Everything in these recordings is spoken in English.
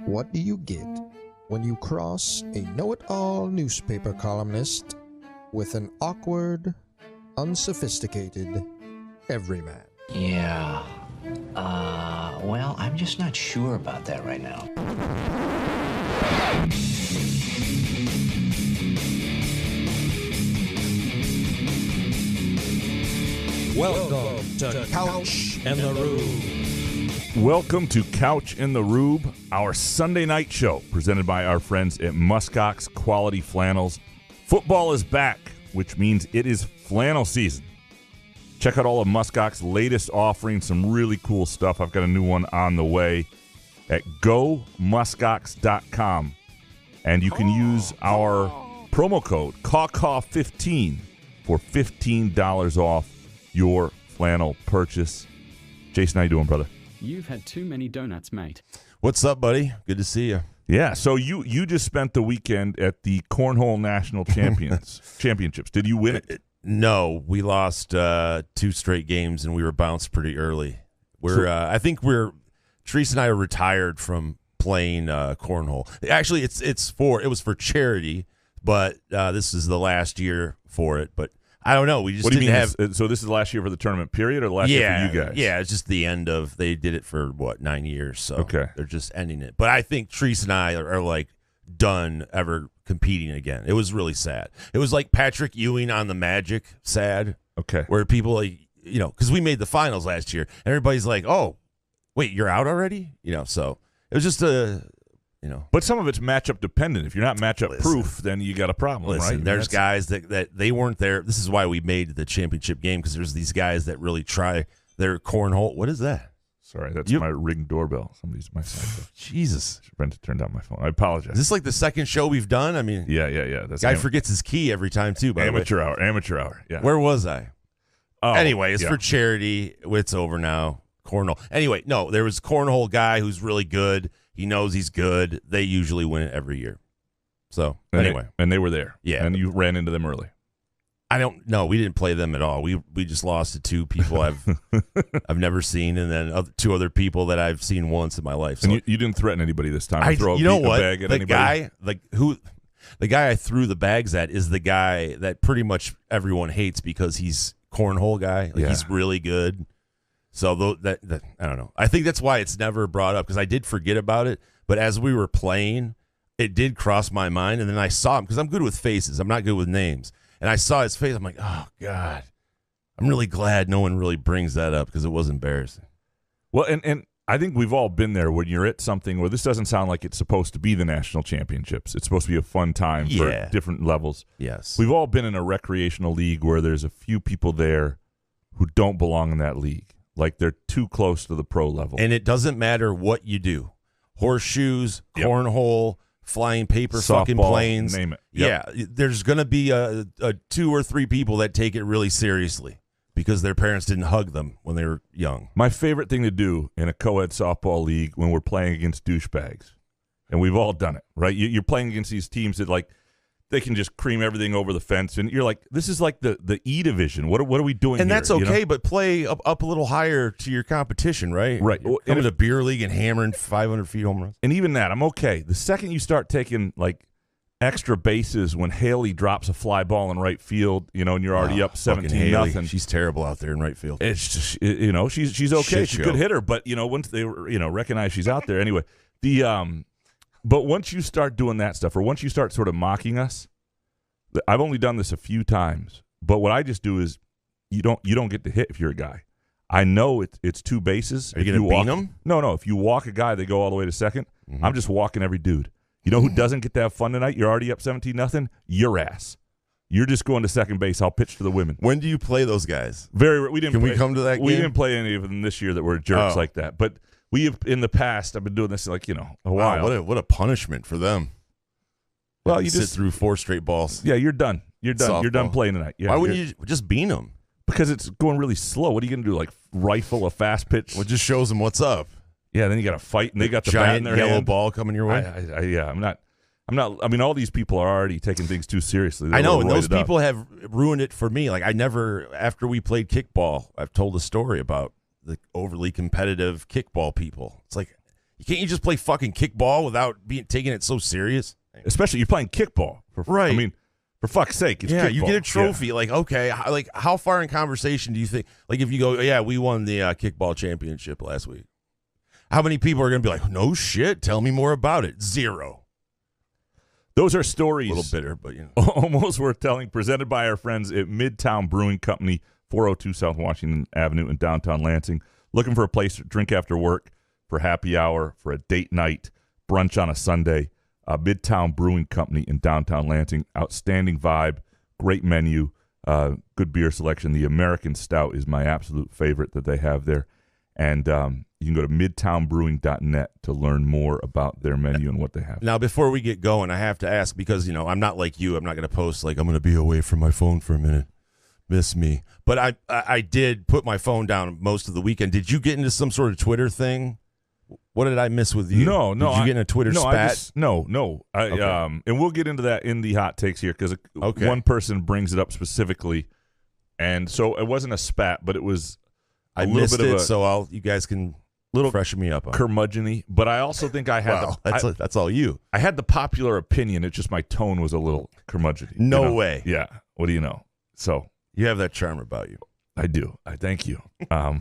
What do you get when you cross a know-it-all newspaper columnist with an awkward, unsophisticated everyman? Yeah. Well, I'm just not sure about that right now. Welcome to Couch and the Rube. Welcome to Couch in the Rube, our Sunday night show presented by our friends at Muskox Quality Flannels. Football is back, which means it is flannel season. Check out all of Muskox's latest offerings, some really cool stuff. I've got a new one on the way at gomuskox.com. And you can use our promo code CAWCAW15 for $15 off your flannel purchase. Jason, how you doing, brother? You've had too many donuts, mate. What's up, buddy? Good to see you. Yeah, so you just spent the weekend at the Cornhole National Championships. Did you win it? No, we lost 2 straight games, and we were bounced pretty early. I think Teresa and I are retired from playing cornhole. Actually, it was for charity, but this is the last year for it. But I don't know. We just didn't have. So this is the last year for the tournament period, or the last year for you guys? Yeah, it's just the end of. They did it for 9 years, so okay. They're just ending it. But I think Teresa and I are like done ever competing again. It was really sad. It was like Patrick Ewing on the Magic, sad. Okay, where people because we made the finals last year, and everybody's like, "Oh, wait, you're out already?" So it was just But some of it's matchup dependent. If you're not matchup proof, then you got a problem, right? There's guys that they weren't there. This is why we made the championship game, because there's these guys that really try their cornhole. What is that? Sorry, that's my Ring doorbell. Somebody's my side. Jesus. I meant to turn down my phone. I apologize. Is this like the second show we've done? I mean, yeah. That's guy forgets his key every time, too, by amateur hour. Amateur hour, yeah. Where was I? Oh, anyway, it's for charity. It's over now. Cornhole. Anyway, no, there was a cornhole guy who's really good. He knows he's good. They usually win it every year. So, anyway. And they were there. Yeah. And you ran into them early. I don't know. We didn't play them at all. We just lost to 2 people I've never seen, and then 2 other people that I've seen once in my life. So and you didn't threaten anybody this time. You know what? Bag at the anybody? guy I threw the bags at is the guy that pretty much everyone hates because he's cornhole guy. He's really good. So that I don't know. I think that's why it's never brought up, because I did forget about it. But as we were playing, it did cross my mind, and then I saw him, because I'm good with faces. I'm not good with names. And I saw his face. I'm like, oh, God. I'm really glad no one really brings that up, because it was embarrassing. Well, and I think we've all been there when you're at something where this doesn't sound like it's supposed to be the national championships. It's supposed to be a fun time for different levels. Yes. We've all been in a recreational league where there's a few people there who don't belong in that league. Like they're too close to the pro level. And it doesn't matter what you do. Horseshoes, cornhole, flying paper, softball, fucking planes. Name it. Yep. Yeah, there's going to be a 2 or 3 people that take it really seriously because their parents didn't hug them when they were young. My favorite thing to do in a co-ed softball league when we're playing against douchebags, and we've all done it, right? You're playing against these teams that, like, they can just cream everything over the fence, and you're like, this is like the E division. What are we doing and here? That's okay, but play up a little higher to your competition, right? Right. Come to the beer league and hammering 500 feet home runs. And even that, I'm okay. The second you start taking, like, extra bases when Haley drops a fly ball in right field, and you're already up 17-0. She's terrible out there in right field. It's just, she's okay. She's a good hitter, but, once they, recognize she's out there. Anyway, but once you start doing that stuff, or once you start sort of mocking us, I've only done this a few times, but what I just do is you don't get to hit if you're a guy. I know it's 2 bases. Are you going to bean them? No. If you walk a guy, they go all the way to second. Mm-hmm. I'm just walking every dude. You know who doesn't get to have fun tonight? You're already up 17-0. Your ass. You're just going to second base. I'll pitch to the women. When do you play those guys? Can we come to that game? We didn't play any of them this year that were jerks like that, but we have, in the past, I've been doing this a while. Wow, what a punishment for them. Well, you sit just through 4 straight balls. Yeah, you're done. You're done. Softball. You're done playing tonight. Yeah, why wouldn't you just bean them? Because it's going really slow. What are you going to do? Like rifle a fast pitch? Well, it just shows them what's up. Yeah, then you got to fight, and they got the giant bat in their yellow hand. Ball coming your way. I'm not. I mean, all these people are already taking things too seriously. They're I know, and those people have ruined it for me. Like after we played kickball, I've told a story about the overly competitive kickball people. It's like, Can't you just play fucking kickball without taking it so serious? Especially you're playing kickball. Right. I mean, for fuck's sake, it's yeah, kickball. You get a trophy. Like, okay, like how far in conversation do you think? Like, if you go, yeah, we won the kickball championship last week. How many people are going to be like, no shit, tell me more about it? 0. Those are stories. A little bitter, but almost worth telling. Presented by our friends at Midtown Brewing Company, 402 South Washington Avenue in downtown Lansing. Looking for a place to drink after work, for happy hour, for a date night, brunch on a Sunday. Midtown Brewing Company in downtown Lansing. Outstanding vibe, great menu, good beer selection. The American Stout is my absolute favorite that they have there. And you can go to midtownbrewing.net to learn more about their menu and what they have. Now, before we get going, I have to ask, because, I'm not like you. I'm not going to post like, I'm going to be away from my phone for a minute. Miss me. But I did put my phone down most of the weekend. Did you get into some sort of Twitter thing? What did I miss with you? No. Did you get in a Twitter spat? No. Okay. And we'll get into that in the hot takes here because one person brings it up specifically. And so it wasn't a spat, but it was I missed it, so you guys can freshen me up on curmudgeon-y. But I also think I had that's all you. I had the popular opinion. It's just my tone was a little curmudgeon-y. No way. Yeah. What do you know? So you have that charm about you. I do. I thank you. All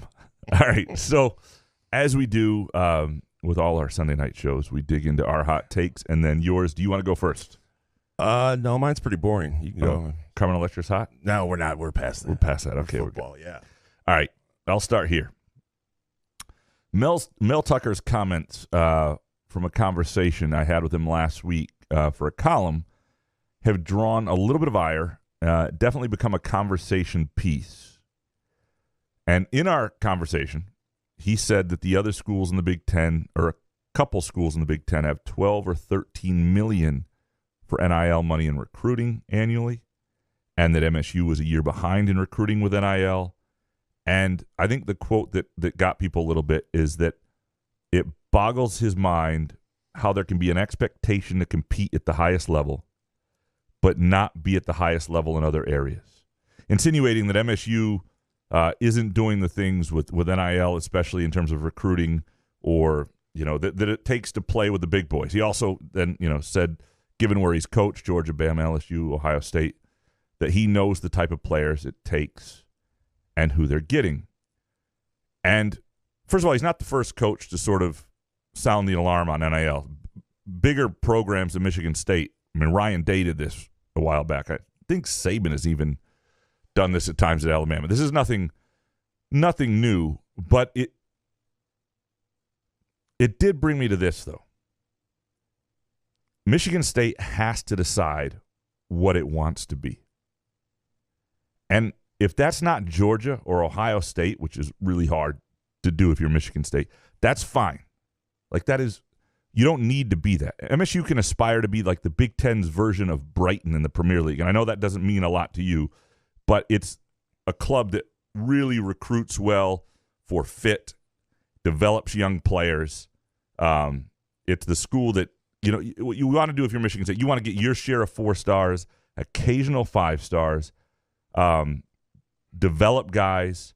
right. So as we do with all our Sunday night shows, we dig into our hot takes, and then yours. Do you want to go first? No, mine's pretty boring. You can go. Carmen Electra's hot? No, we're not. We're past that. We're past that. Okay, football, we're good. Yeah. All right. I'll start here. Mel Tucker's comments from a conversation I had with him last week for a column have drawn a little bit of ire, definitely become a conversation piece. And in our conversation, he said that the other schools in the Big Ten, or a couple schools in the Big Ten, have 12 or 13 million for NIL money in recruiting annually, and that MSU was a year behind in recruiting with NIL. And I think the quote that got people a little bit is that it boggles his mind how there can be an expectation to compete at the highest level, but not be at the highest level in other areas. Insinuating that MSU isn't doing the things with NIL, especially in terms of recruiting, or that it takes to play with the big boys. He also then said, given where he's coached, Georgia, Bama, LSU, Ohio State, that he knows the type of players it takes and who they're getting. And first of all, he's not the first coach to sort of sound the alarm on NIL. Bigger programs than Michigan State. I mean, Ryan Day did this a while back. I think Saban has even done this at times at Alabama. This is nothing new, but it did bring me to this, though. Michigan State has to decide what it wants to be. And if that's not Georgia or Ohio State, which is really hard to do if you're Michigan State, that's fine. Like, that is, you don't need to be that. MSU can aspire to be like the Big Ten's version of Brighton in the Premier League. And I know that doesn't mean a lot to you, but it's a club that really recruits well for fit, develops young players. It's the school that, what you want to do if you're Michigan State, you want to get your share of 4 stars, occasional 5 stars, develop guys,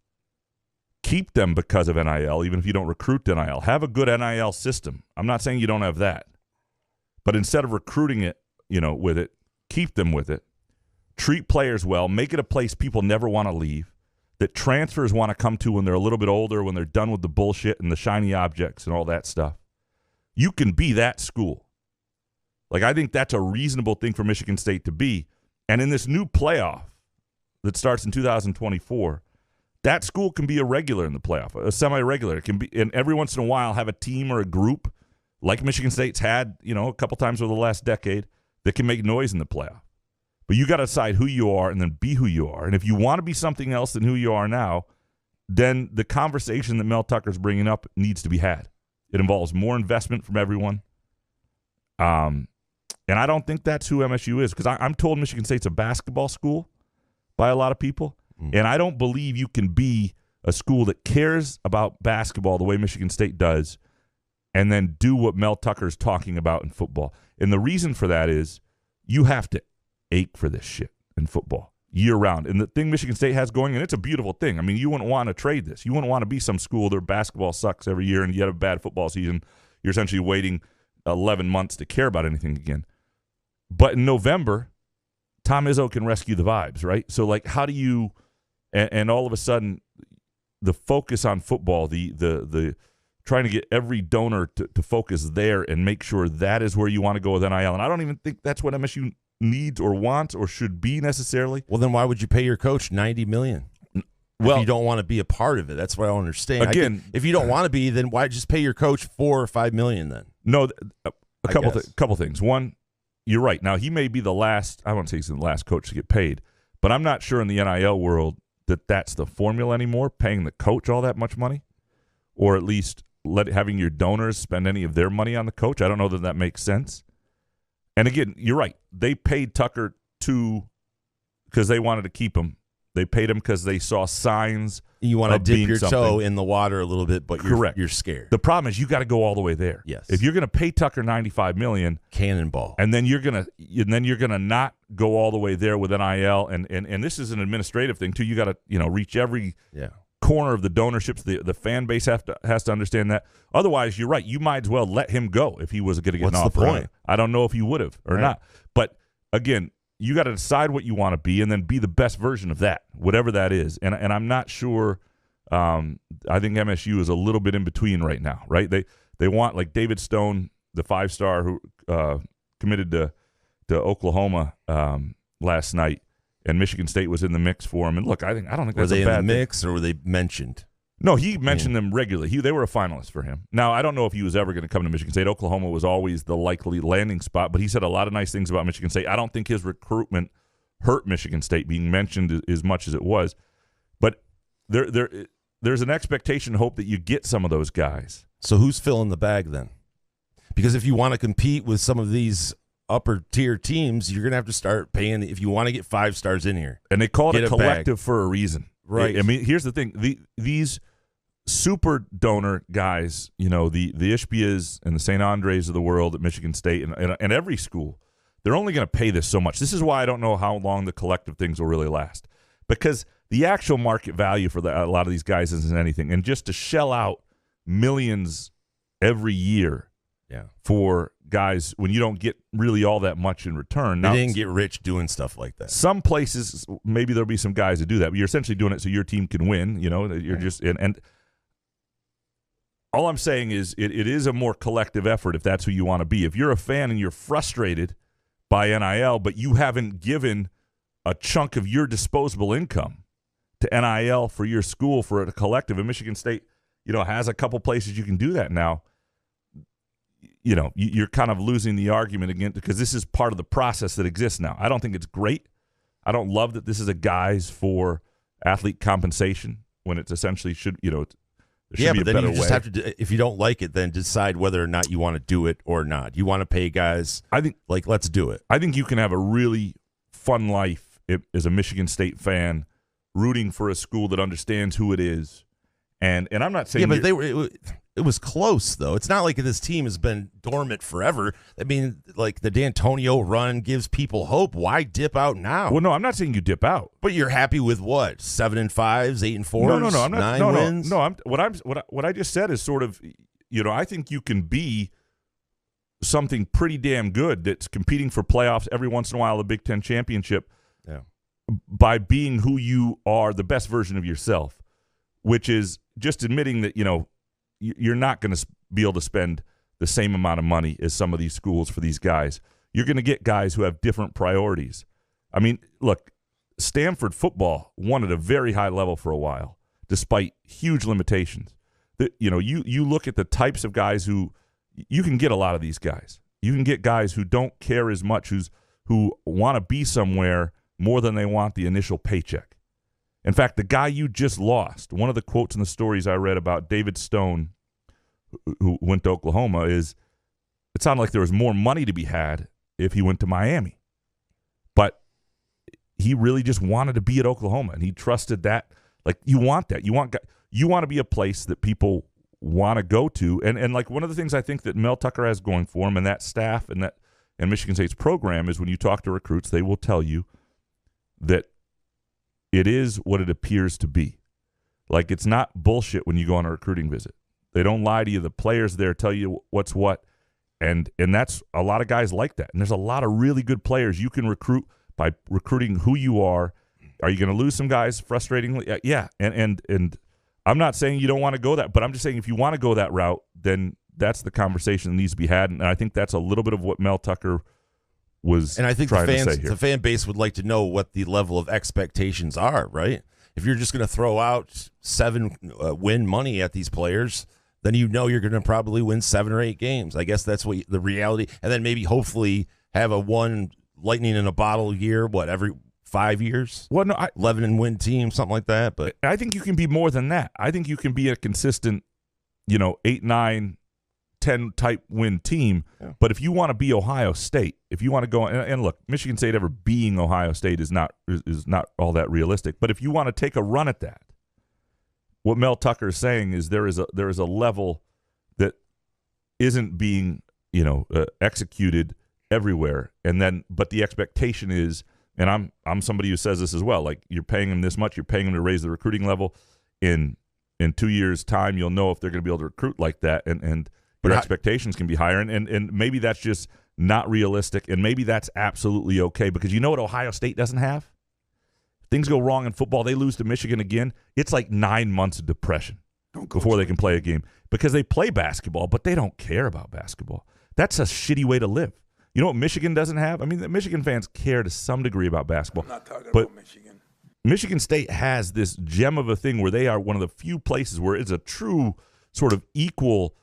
keep them because of NIL, even if you don't recruit NIL. Have a good NIL system. I'm not saying you don't have that. But instead of recruiting it, with it, keep them with it. Treat players well. Make it a place people never want to leave, that transfers want to come to when they're a little bit older, when they're done with the bullshit and the shiny objects and all that stuff. You can be that school. Like, I think that's a reasonable thing for Michigan State to be. And in this new playoff that starts in 2024, that school can be a regular in the playoff, a semi-regular. It can be, and every once in a while have a team or a group like Michigan State's had, a couple times over the last decade that can make noise in the playoff. But you got to decide who you are and then be who you are. And if you want to be something else than who you are now, then the conversation that Mel Tucker's bringing up needs to be had. It involves more investment from everyone. And I don't think that's who MSU is, because I'm told Michigan State's a basketball school by a lot of people. And I don't believe you can be a school that cares about basketball the way Michigan State does and then do what Mel Tucker's talking about in football. And the reason for that is you have to ache for this shit in football year-round. And the thing Michigan State has going, and it's a beautiful thing. I mean, you wouldn't want to trade this. You wouldn't want to be some school their basketball sucks every year and you have a bad football season. you're essentially waiting 11 months to care about anything again. But in November, Tom Izzo can rescue the vibes, right? So, like, how do you and all of a sudden the focus on football, the trying to get every donor to focus there and make sure that is where you want to go with NIL. And I don't even think that's what MSU needs or wants or should be necessarily. Well, then why would you pay your coach $90 million? Well, if you don't want to be a part of it, that's what I don't understand. Again, if you don't want to be, then why just pay your coach $4 or $5 million then? No, a couple things. One, you're right. Now, he may be the last, I won't say he's the last coach to get paid, but I'm not sure in the NIL world that that's the formula anymore, paying the coach all that much money, or at least having your donors spend any of their money on the coach. I don't know that makes sense. And again, you're right. They paid Tucker because they wanted to keep him. They paid him because they saw signs. You want to dip your something. toe in the water a little bit, but you're scared. The problem is you got to go all the way there. Yes. If you're going to pay Tucker $95 million, cannonball, and then you're gonna not go all the way there with NIL, and this is an administrative thing too. You got to reach every corner of the donorships. The fan base has to understand that. Otherwise, you're right. You might as well let him go if he was going to get an offer. What's the point? I don't know if he would have or not. But again, you got to decide what you want to be and then be the best version of that, whatever that is. And I'm not sure. I think MSU is a little bit in between right now, right? They want, like David Stone, the 5-star who committed to Oklahoma last night, and Michigan State was in the mix for him. And look, I don't think that's a bad thing. Were they in the mix or were they mentioned? No, he mentioned them regularly. They were a finalist for him. Now, I don't know if he was ever going to come to Michigan State. Oklahoma was always the likely landing spot, but he said a lot of nice things about Michigan State. I don't think his recruitment hurt Michigan State being mentioned as much as it was. But there's an expectation, hope that you get some of those guys. So who's filling the bag then? Because if you want to compete with some of these upper-tier teams, you're going to have to start paying if you want to get 5 stars in here. And they call it a collective for a reason. Right. I mean, here's the thing. These super donor guys, the Ishbias and the St. Andres of the world at Michigan State and every school, they're only going to pay this so much. This is why I don't know how long the collective things will really last, because the actual market value for a lot of these guys isn't anything. And just to shell out millions every year for guys when you don't get really all that much in return. Now, they didn't get rich doing stuff like that. Some places, maybe there'll be some guys that do that, but you're essentially doing it so your team can win. You're just and all I'm saying is it is a more collective effort if that's who you want to be. If you're a fan and you're frustrated by NIL, but you haven't given a chunk of your disposable income to NIL for your school, for a collective, and Michigan State, has a couple places you can do that now. You're kind of losing the argument again because this is part of the process that exists now. I don't think it's great. I don't love that this is a guise for athlete compensation when it's essentially should be a but then better you just way. have to, if you don't like it, then decide whether or not you want to do it or not. You want to pay guys, I think, let's do it. I think you can have a really fun life as a Michigan State fan, rooting for a school that understands who it is. And I'm not saying but it was close though. It's not like this team has been dormant forever. I mean, like the D'Antonio run gives people hope. Why dip out now? Well, no, I'm not saying you dip out. But you're happy with what? 7-5s, 8-4s, No, I'm not. 9 wins. No. What I just said is sort of, I think you can be something pretty damn good that's competing for playoffs every once in a while, the Big Ten championship, by being who you are, the best version of yourself, which is just admitting that you're not going to be able to spend the same amount of money as some of these schools for these guys. You're going to get guys who have different priorities. I mean, look, Stanford football won at a very high level for a while, despite huge limitations. You look at the types of guys who you can get a lot of these guys. You can get guys who don't care as much, who want to be somewhere more than they want the initial paycheck. In fact, the guy you just lost, one of the quotes in the stories I read about David Stone, who went to Oklahoma, is it sounded like there was more money to be had if he went to Miami. But he really just wanted to be at Oklahoma, and he trusted that. Like, you want that. You want to be a place that people want to go to. And like one of the things I think that Mel Tucker has going for him and that staff and Michigan State's program is when you talk to recruits, they will tell you that it is what it appears to be. Like, it's not bullshit when you go on a recruiting visit. They don't lie to you. The players there tell you what's what, and that's a lot of guys like that. And there's a lot of really good players you can recruit by recruiting who you are. Are you going to lose some guys frustratingly? Yeah. And I'm not saying you don't want to go that, but I'm just saying if you want to go that route, then that's the conversation that needs to be had. And I think that's a little bit of what Mel Tucker was trying to say here. And I think the fan base would like to know what the level of expectations are, right? If you're just going to throw out 7 win money at these players, then you know you're going to probably win 7 or 8 games. I guess that's what the reality. And then maybe hopefully have a one lightning in a bottle year, every 5 years? Well, no, 11 and win team, something like that. But I think you can be more than that. I think you can be a consistent, 8, 9, 10 type win team. Yeah. But if you want to be Ohio State, if you want to go and look, Michigan State ever being Ohio State is not all that realistic. But if you want to take a run at that, what Mel Tucker is saying is there is a level that isn't being executed everywhere, but the expectation is, and I'm somebody who says this as well, like you're paying them this much, you're paying them to raise the recruiting level. In 2 years' time, you'll know if they're going to be able to recruit like that, and your expectations can be higher, and maybe that's just not realistic, and maybe that's absolutely okay, because you know what Ohio State doesn't have? Things go wrong in football, they lose to Michigan again, it's like 9 months of depression before they can play a game, because they play basketball, but they don't care about basketball. That's a shitty way to live. You know what Michigan doesn't have? I mean, the Michigan fans care to some degree about basketball. I'm not talking about Michigan. Michigan State has this gem of a thing where they are one of the few places where it's a true sort of equal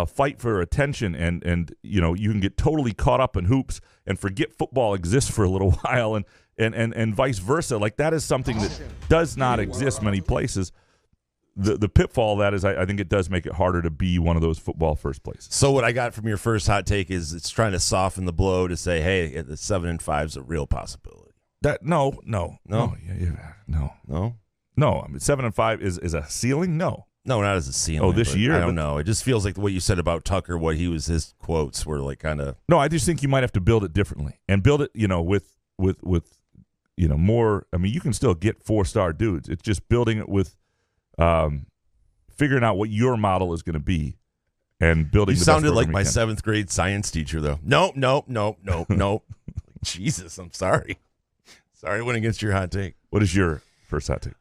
fight for attention, and you can get totally caught up in hoops and forget football exists for a little while, and vice versa. Like that is something that does not exist many places. The pitfall of that is I think it does make it harder to be one of those football first places. So what I got from your first hot take is it's trying to soften the blow to say, hey, the 7-5 is a real possibility. No. I mean, 7-5 is a ceiling. No, not as a ceiling. Oh, this year? I don't know. It just feels like what you said about Tucker, his quotes were like kind of. No, I just think you might have to build it differently and build it, with more. I mean, you can still get 4-star dudes. It's just building it with. Figuring out what your model is going to be and building. You sounded like my 7th grade science teacher, though. No. Jesus, I'm sorry. Sorry, I went against your hot take. What is your first hot take?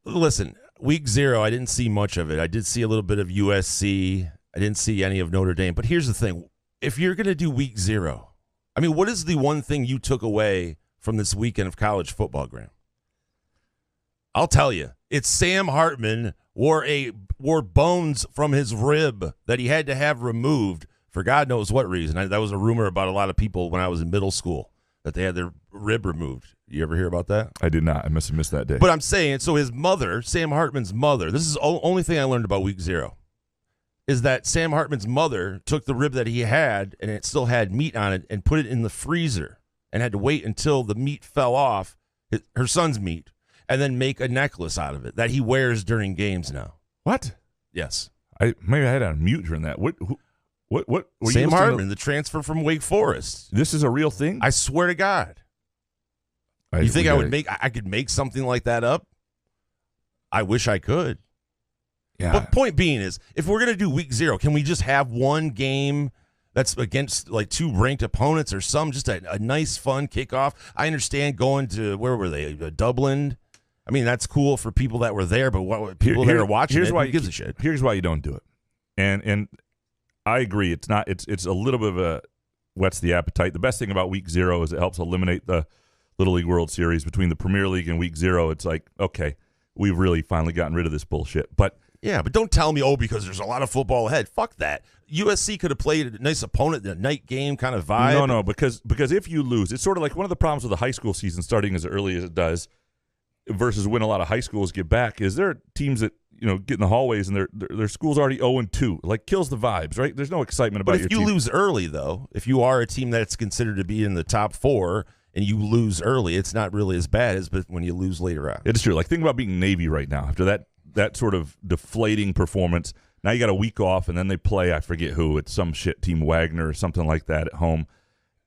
Listen, week 0, I didn't see much of it. I did see a little bit of USC. I didn't see any of Notre Dame. But here's the thing. If you're going to do week 0, I mean, what is the one thing you took away from this weekend of college football, Graham? I'll tell you. It's Sam Hartman wore bones from his rib that he had to have removed for God knows what reason. That was a rumor about a lot of people when I was in middle school that they had their rib removed. You ever hear about that? I did not. I must have missed that day. But I'm saying, so his mother, Sam Hartman's mother, this is the only thing I learned about week 0, is that Sam Hartman's mother took the rib that he had and it still had meat on it and put it in the freezer and had to wait until the meat fell off, her son's meat, and then make a necklace out of it that he wears during games now. What? Yes. Maybe I had on mute during that. What were Sam Hartman, the transfer from Wake Forest. This is a real thing? I swear to God. You think I could make something like that up? I wish I could. Yeah. But point being is, if we're going to do week 0, can we just have one game that's against like 2 ranked opponents or just a nice, fun kickoff? I understand going to, where were they? Dublin. I mean, that's cool for people that were there, but people that are watching who gives a shit? Here's why you don't do it. And I agree. It's not. It's a little bit of a whets the appetite. The best thing about week 0 is it helps eliminate the Little League World Series between the Premier League and week 0. It's like, okay, we've really finally gotten rid of this bullshit. But yeah, but don't tell me, because there's a lot of football ahead. Fuck that. USC could have played a nice opponent, the night game kind of vibe. No, because if you lose, it's sort of like one of the problems with the high school season starting as early as it does versus when a lot of high schools get back is there are teams that get in the hallways and their school's already 0-2. Like, kills the vibes, right? There's no excitement about your team. But if you lose early, though, if you are a team that's considered to be in the top 4 and you lose early, it's not really as bad as when you lose later on. It's true. Like, think about being Navy right now. After that sort of deflating performance, now you got a week off, and then they play, I forget who, it's some shit team, Wagner or something like that at home.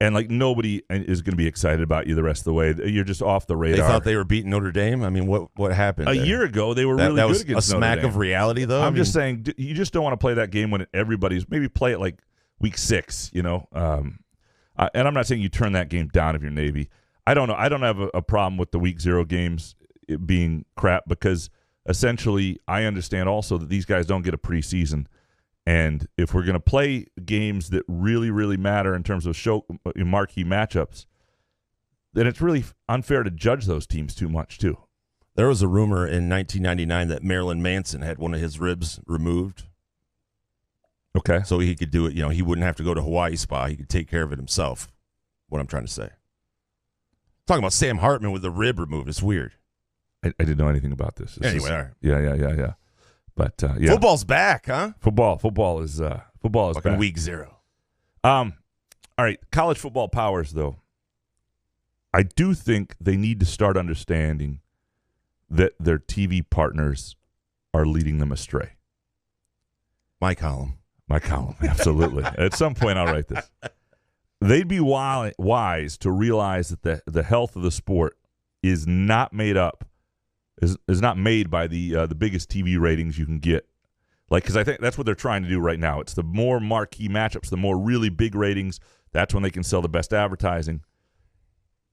And like nobody is going to be excited about you the rest of the way. You're just off the radar. They thought they were beating Notre Dame. I mean, what happened? A year ago, they were really that good was against a smack Notre Dame. of reality, though. I'm just saying, you just don't want to play that game when everybody's maybe play it like week 6. You know, and I'm not saying you turn that game down if you're Navy. I don't know. I don't have a problem with the week 0 games being crap because essentially I understand also that these guys don't get a preseason. And if we're going to play games that really, really matter in terms of marquee matchups, then it's really unfair to judge those teams too much, too. There was a rumor in 1999 that Marilyn Manson had one of his ribs removed. Okay. So he could do it. You know, he wouldn't have to go to Hawaii Spa. He could take care of it himself, what I'm trying to say. Talking about Sam Hartman with the rib removed. It's weird. I didn't know anything about this. Anyway, all right. Yeah. But yeah, football's back, huh? Football is fucking back. week 0. All right, college football powers though. I do think they need to start understanding that their TV partners are leading them astray. My column, absolutely. At some point, I'll write this. They'd be wise to realize that the health of the sport is not made up. Is not made by the biggest TV ratings you can get. Like, because I think that's what they're trying to do right now. It's the more marquee matchups, the more really big ratings, that's when they can sell the best advertising.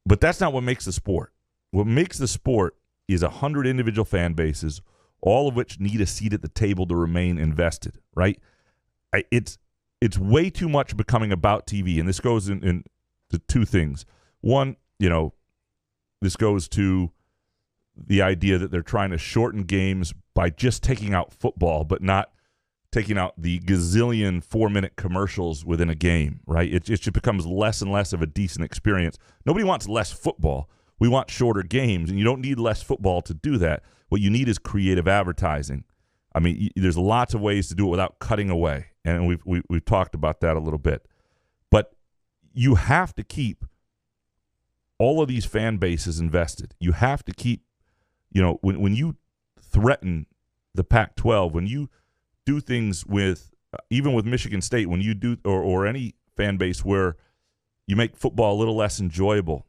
But that's not what makes the sport. What makes the sport is 100 individual fan bases, all of which need a seat at the table to remain invested, right? It's way too much becoming about TV, and this goes into 2 things. One, this goes to the idea that they're trying to shorten games by just taking out football, but not taking out the gazillion 4-minute commercials within a game, right? It just becomes less and less of a decent experience. Nobody wants less football. We want shorter games, and you don't need less football to do that. What you need is creative advertising. I mean, there's lots of ways to do it without cutting away, and we've talked about that a little bit. But you have to keep all of these fan bases invested. You have to keep when you threaten the Pac-12, when you do things with, even with Michigan State, when you do, or any fan base where you make football a little less enjoyable,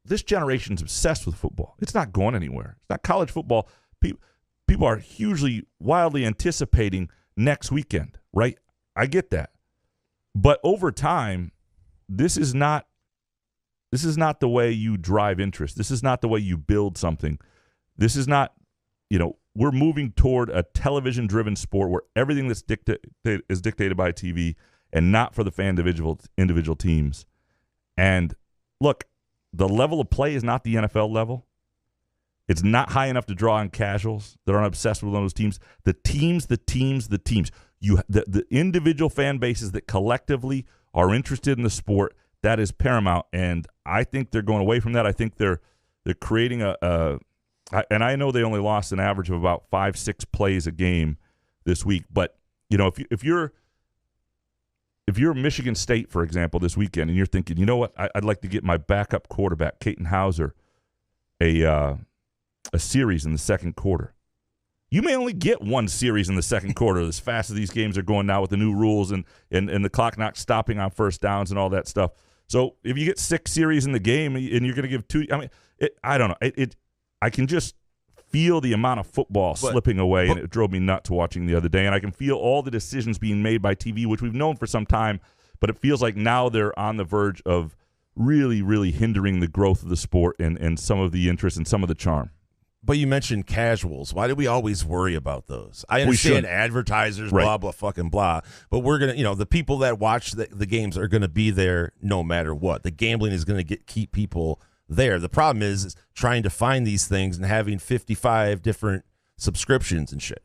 this generation's obsessed with football. It's not going anywhere. It's not college football. People are hugely, wildly anticipating next weekend, right? I get that. But over time, this is not the way you drive interest. This is not the way you build something. This is not, we're moving toward a television-driven sport where everything that's is dictated by TV and not for the fan individual teams. And look, the level of play is not the NFL level. It's not high enough to draw in casuals that aren't obsessed with one of those teams. The teams. The individual fan bases that collectively are interested in the sport, that is paramount, and I think they're going away from that. I think they're creating and I know they only lost an average of about 5-6 plays a game this week. But if you're Michigan State, for example, this weekend, and you're thinking, you know what, I'd like to get my backup quarterback, Caton Hauser, a series in the second quarter. You may only get 1 series in the second quarter as fast as these games are going now with the new rules and the clock not stopping on first downs and all that stuff. So if you get 6 series in the game and you're going to give 2, I mean, I don't know. I can just feel the amount of football slipping away, and it drove me nuts watching the other day. And I can feel all the decisions being made by TV, which we've known for some time, but it feels like now they're on the verge of really, really hindering the growth of the sport and some of the interest and some of the charm. But you mentioned casuals. Why do we always worry about those? I understand advertisers, right, blah, blah, fucking blah. But we're going to, the people that watch the games are going to be there no matter what. The gambling is going to keep people there. The problem is trying to find these things and having 55 different subscriptions and shit.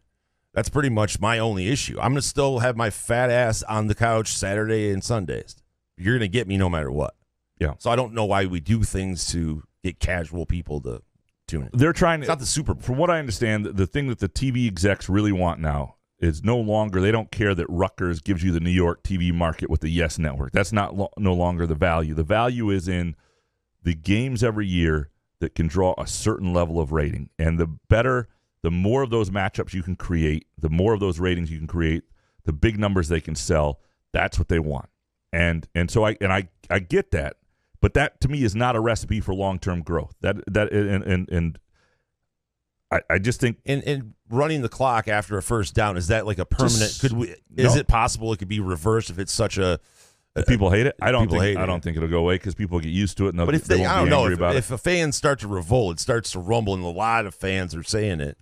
That's pretty much my only issue. I'm going to still have my fat ass on the couch Saturday and Sundays. You're going to get me no matter what. Yeah. So I don't know why we do things to get casual people to tune in. They're trying to. It's not the Super Bowl. From what I understand, the thing that the TV execs really want now is no longer, they don't care that Rutgers gives you the New York TV market with the Yes Network. That's no longer the value. The value is in the games every year that can draw a certain level of rating. And the more of those matchups you can create, the more of those ratings you can create, the big numbers they can sell, that's what they want. And so I get that, but that to me is not a recipe for long-term growth. I just think and running the clock after a first down, is that like a permanent? Is it possible it could be reversed if it's such a? People hate it. I don't think it'll go away because people get used to it. And but if they won't be angry about it. If a fan starts to revolt, it starts to rumble, and a lot of fans are saying it.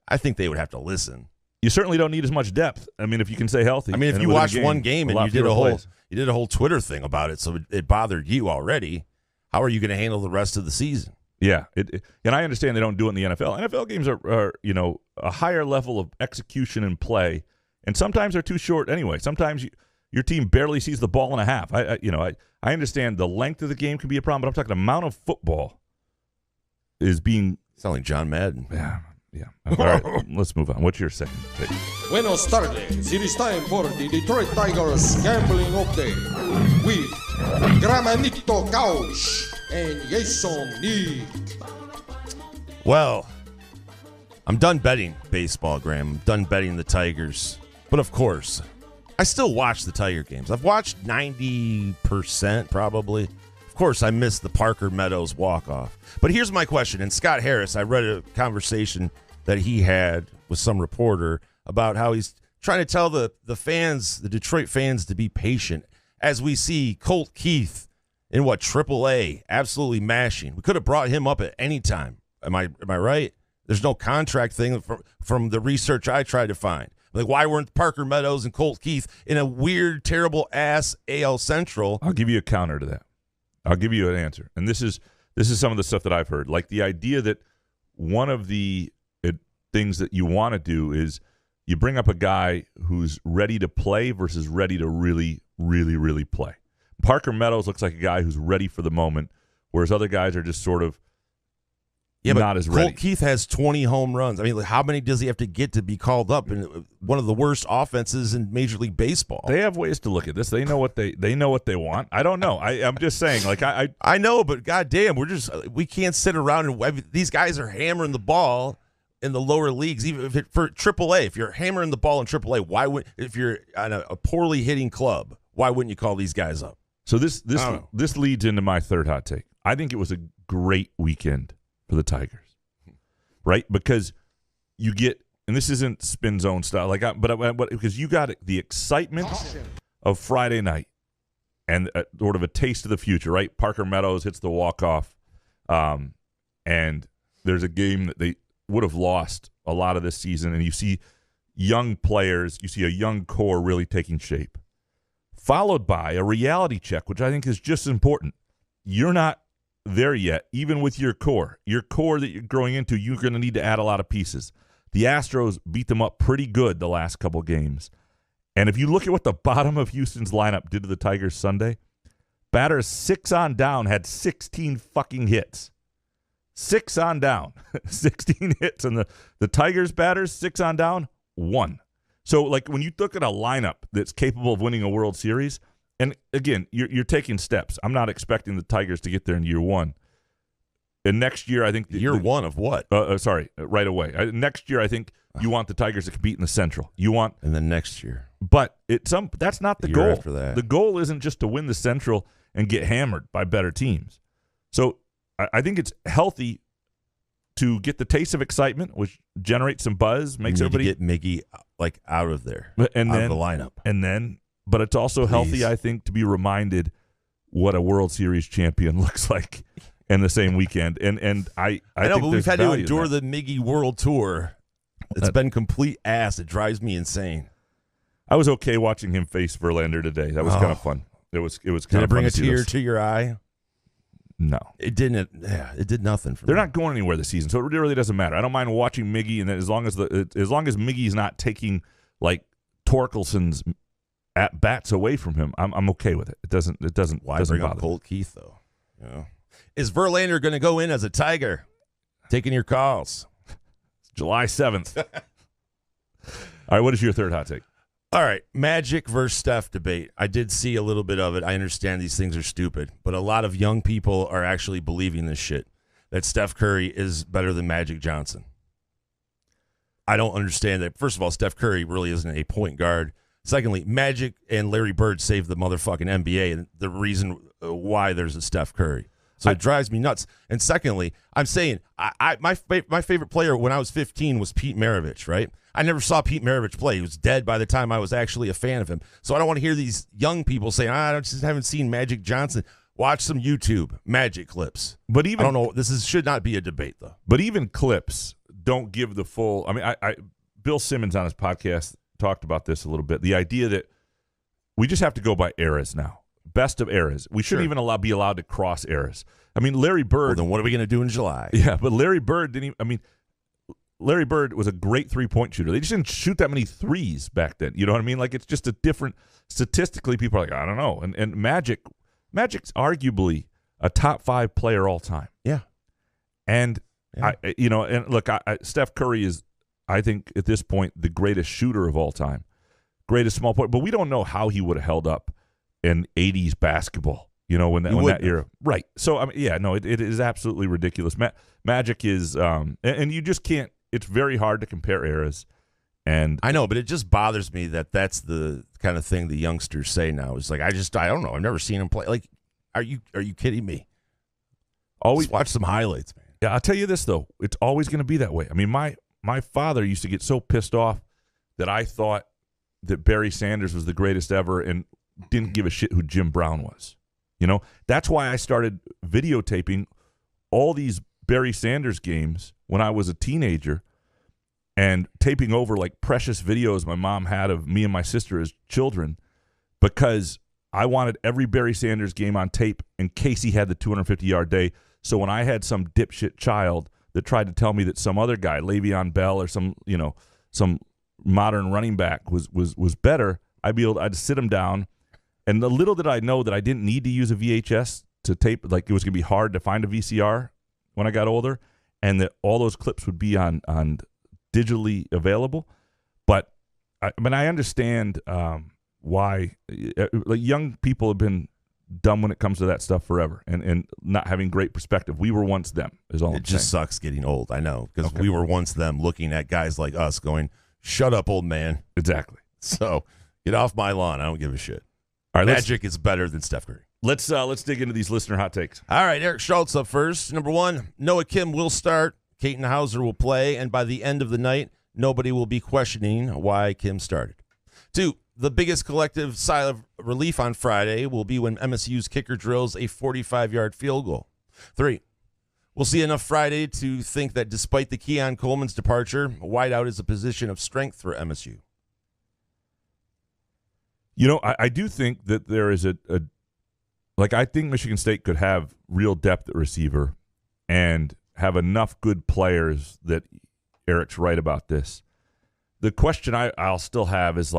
I think they would have to listen. You certainly don't need as much depth. I mean, if you can stay healthy. I mean, if you watched one game and you did a whole Twitter thing about it, so it bothered you already, how are you going to handle the rest of the season? Yeah, and I understand they don't do it in the NFL. NFL games are a higher level of execution and play, and sometimes they're too short anyway. Sometimes your team barely sees the ball in a half. I understand the length of the game can be a problem, but I'm talking amount of football is being. Sound like John Madden. Yeah. All right, let's move on. What's your second take? Buenos tardes. It is time for the Detroit Tigers gambling update with Gramanito Couch and Jason Nick. Well, I'm done betting baseball, Graham. I'm done betting the Tigers. But of course, I still watch the Tiger games. I've watched 90% probably. Of course, I missed the Parker Meadows walk-off. But here's my question. And Scott Harris, I read a conversation that he had with some reporter about how he's trying to tell the fans, the Detroit fans, to be patient as we see Colt Keith in AAA absolutely mashing. We could have brought him up at any time. Am I right? There's no contract thing from the research I tried to find. Like, why weren't Parker Meadows and Colt Keith in a weird, terrible-ass AL Central? I'll give you a counter to that. I'll give you an answer. And this is some of the stuff that I've heard. Like the idea that one of the things that you want to do is you bring up a guy who's ready to play versus ready to really, really, really play. Parker Meadows looks like a guy who's ready for the moment, whereas other guys are just sort of not as ready. Colt Keith has 20 home runs. I mean, how many does he have to get to be called up in one of the worst offenses in Major League Baseball? They have ways to look at this. They know what they want. I don't know. I'm just saying. Like I know, but goddamn, we can't sit around and these guys are hammering the ball in the lower leagues. Even if for AAA, if you're hammering the ball in AAA, if you're on a poorly hitting club, why wouldn't you call these guys up? So this leads into my third hot take. I think it was a great weekend for the Tigers, right? Because you get, and this isn't spin zone style, but because you got the excitement of Friday night and sort of a taste of the future, right? Parker Meadows hits the walk-off, and there's a game that they would have lost a lot of this season, and you see young players, you see a young core really taking shape, followed by a reality check, which I think is just as important. You're not there yet, even with your core that you're growing into. You're going to need to add a lot of pieces. The Astros beat them up pretty good the last couple games, and if you look at what the bottom of Houston's lineup did to the Tigers Sunday, batters 6 on down had 16 fucking hits. 6 on down, 16 hits, and the Tigers batters 6 on down, 1. So like when you look at a lineup that's capable of winning a World Series. And again, you're taking steps. I'm not expecting the Tigers to get there in year one. And next year, I think year one of what? Right away. Next year, I think you want the Tigers to compete in the Central. And then next year. But that's not the goal. After that. The goal isn't just to win the Central and get hammered by better teams. So I think it's healthy to get the taste of excitement, which generates some buzz, makes everybody get Miggy out of there, out of the lineup, But it's also healthy, I think, to be reminded what a World Series champion looks like in the same weekend. And I know, but we've had to endure the Miggy World Tour. It's been complete ass. It drives me insane. I was okay watching him face Verlander today. That was kind of fun. It was kind of fun. Did it bring a tear to your eye? No, it didn't. Yeah, it did nothing for me. They're not going anywhere this season, so it really doesn't matter. I don't mind watching Miggy, and as long as Miggy's not taking like Torkelson's at bats away from him, I'm okay with it. It doesn't. Why doesn't bring up Colt Keith though? Yeah. Is Verlander going to go in as a Tiger? Taking your calls. July 7th. All right, what is your third hot take? All right, Magic versus Steph debate. I did see a little bit of it. I understand these things are stupid, but a lot of young people are actually believing this shit, that Steph Curry is better than Magic Johnson. I don't understand that. First of all, Steph Curry really isn't a point guard. Secondly, Magic and Larry Bird saved the motherfucking NBA, and the reason why there's a Steph Curry. So it drives me nuts. And secondly, I'm saying my favorite player when I was 15 was Pete Maravich, right? I never saw Pete Maravich play. He was dead by the time I was actually a fan of him. So I don't want to hear these young people saying, I just haven't seen Magic Johnson. Watch some YouTube Magic clips. But even I don't know. Should not be a debate, though. But even clips don't give the full. I mean, Bill Simmons on his podcast talked about this a little bit. The idea that we just have to go by eras now. Best of eras. We shouldn't even be allowed to cross eras. I mean, Larry Bird. Well, then what are we going to do in July? Yeah, but Larry Bird didn't even. I mean, Larry Bird was a great three-point shooter. They just didn't shoot that many threes back then. You know what I mean? Like, it's just a different. Statistically, people are like, I don't know. And Magic's arguably a top 5 player all time. Yeah. And Steph Curry is, I think, at this point, the greatest shooter of all time, greatest small point. But we don't know how he would have held up in 80s basketball, when that era. Right. So, I mean, it is absolutely ridiculous. Magic is, and you just can't, it's very hard to compare eras. And I know, but it just bothers me that that's the kind of thing the youngsters say now. It's like, I don't know. I've never seen him play. Like, are you kidding me? Always just watch some highlights, man. Yeah, I'll tell you this, though. It's always going to be that way. I mean, my father used to get so pissed off that I thought that Barry Sanders was the greatest ever and didn't give a shit who Jim Brown was. That's why I started videotaping all these Barry Sanders games when I was a teenager and taping over like precious videos my mom had of me and my sister as children, because I wanted every Barry Sanders game on tape in case he had the 250-yard day. So when I had some dipshit child that tried to tell me that some other guy, Le'Veon Bell or some modern running back was better, I'd sit him down. And the little did I know that I didn't need to use a VHS to tape, like it was going to be hard to find a VCR when I got older, and that all those clips would be on digitally available. But I understand why young people have been dumb when it comes to that stuff forever, and not having great perspective. We were once them, is all I'm saying. It just sucks getting old, I know, because we were once them looking at guys like us going, shut up, old man. Exactly. So get off my lawn. I don't give a shit. All right, Magic is better than Steph Curry. Let's dig into these listener hot takes. All right, Eric Schultz up first. Number 1, Noah Kim will start. Katon Hauser will play, and by the end of the night, nobody will be questioning why Kim started. 2, the biggest collective sigh of relief on Friday will be when MSU's kicker drills a 45-yard field goal. 3, we'll see enough Friday to think that despite the Keon Coleman's departure, wideout is a position of strength for MSU. I do think that there is I think Michigan State could have real depth at receiver and have enough good players that Eric's right about this. The question I'll still have is,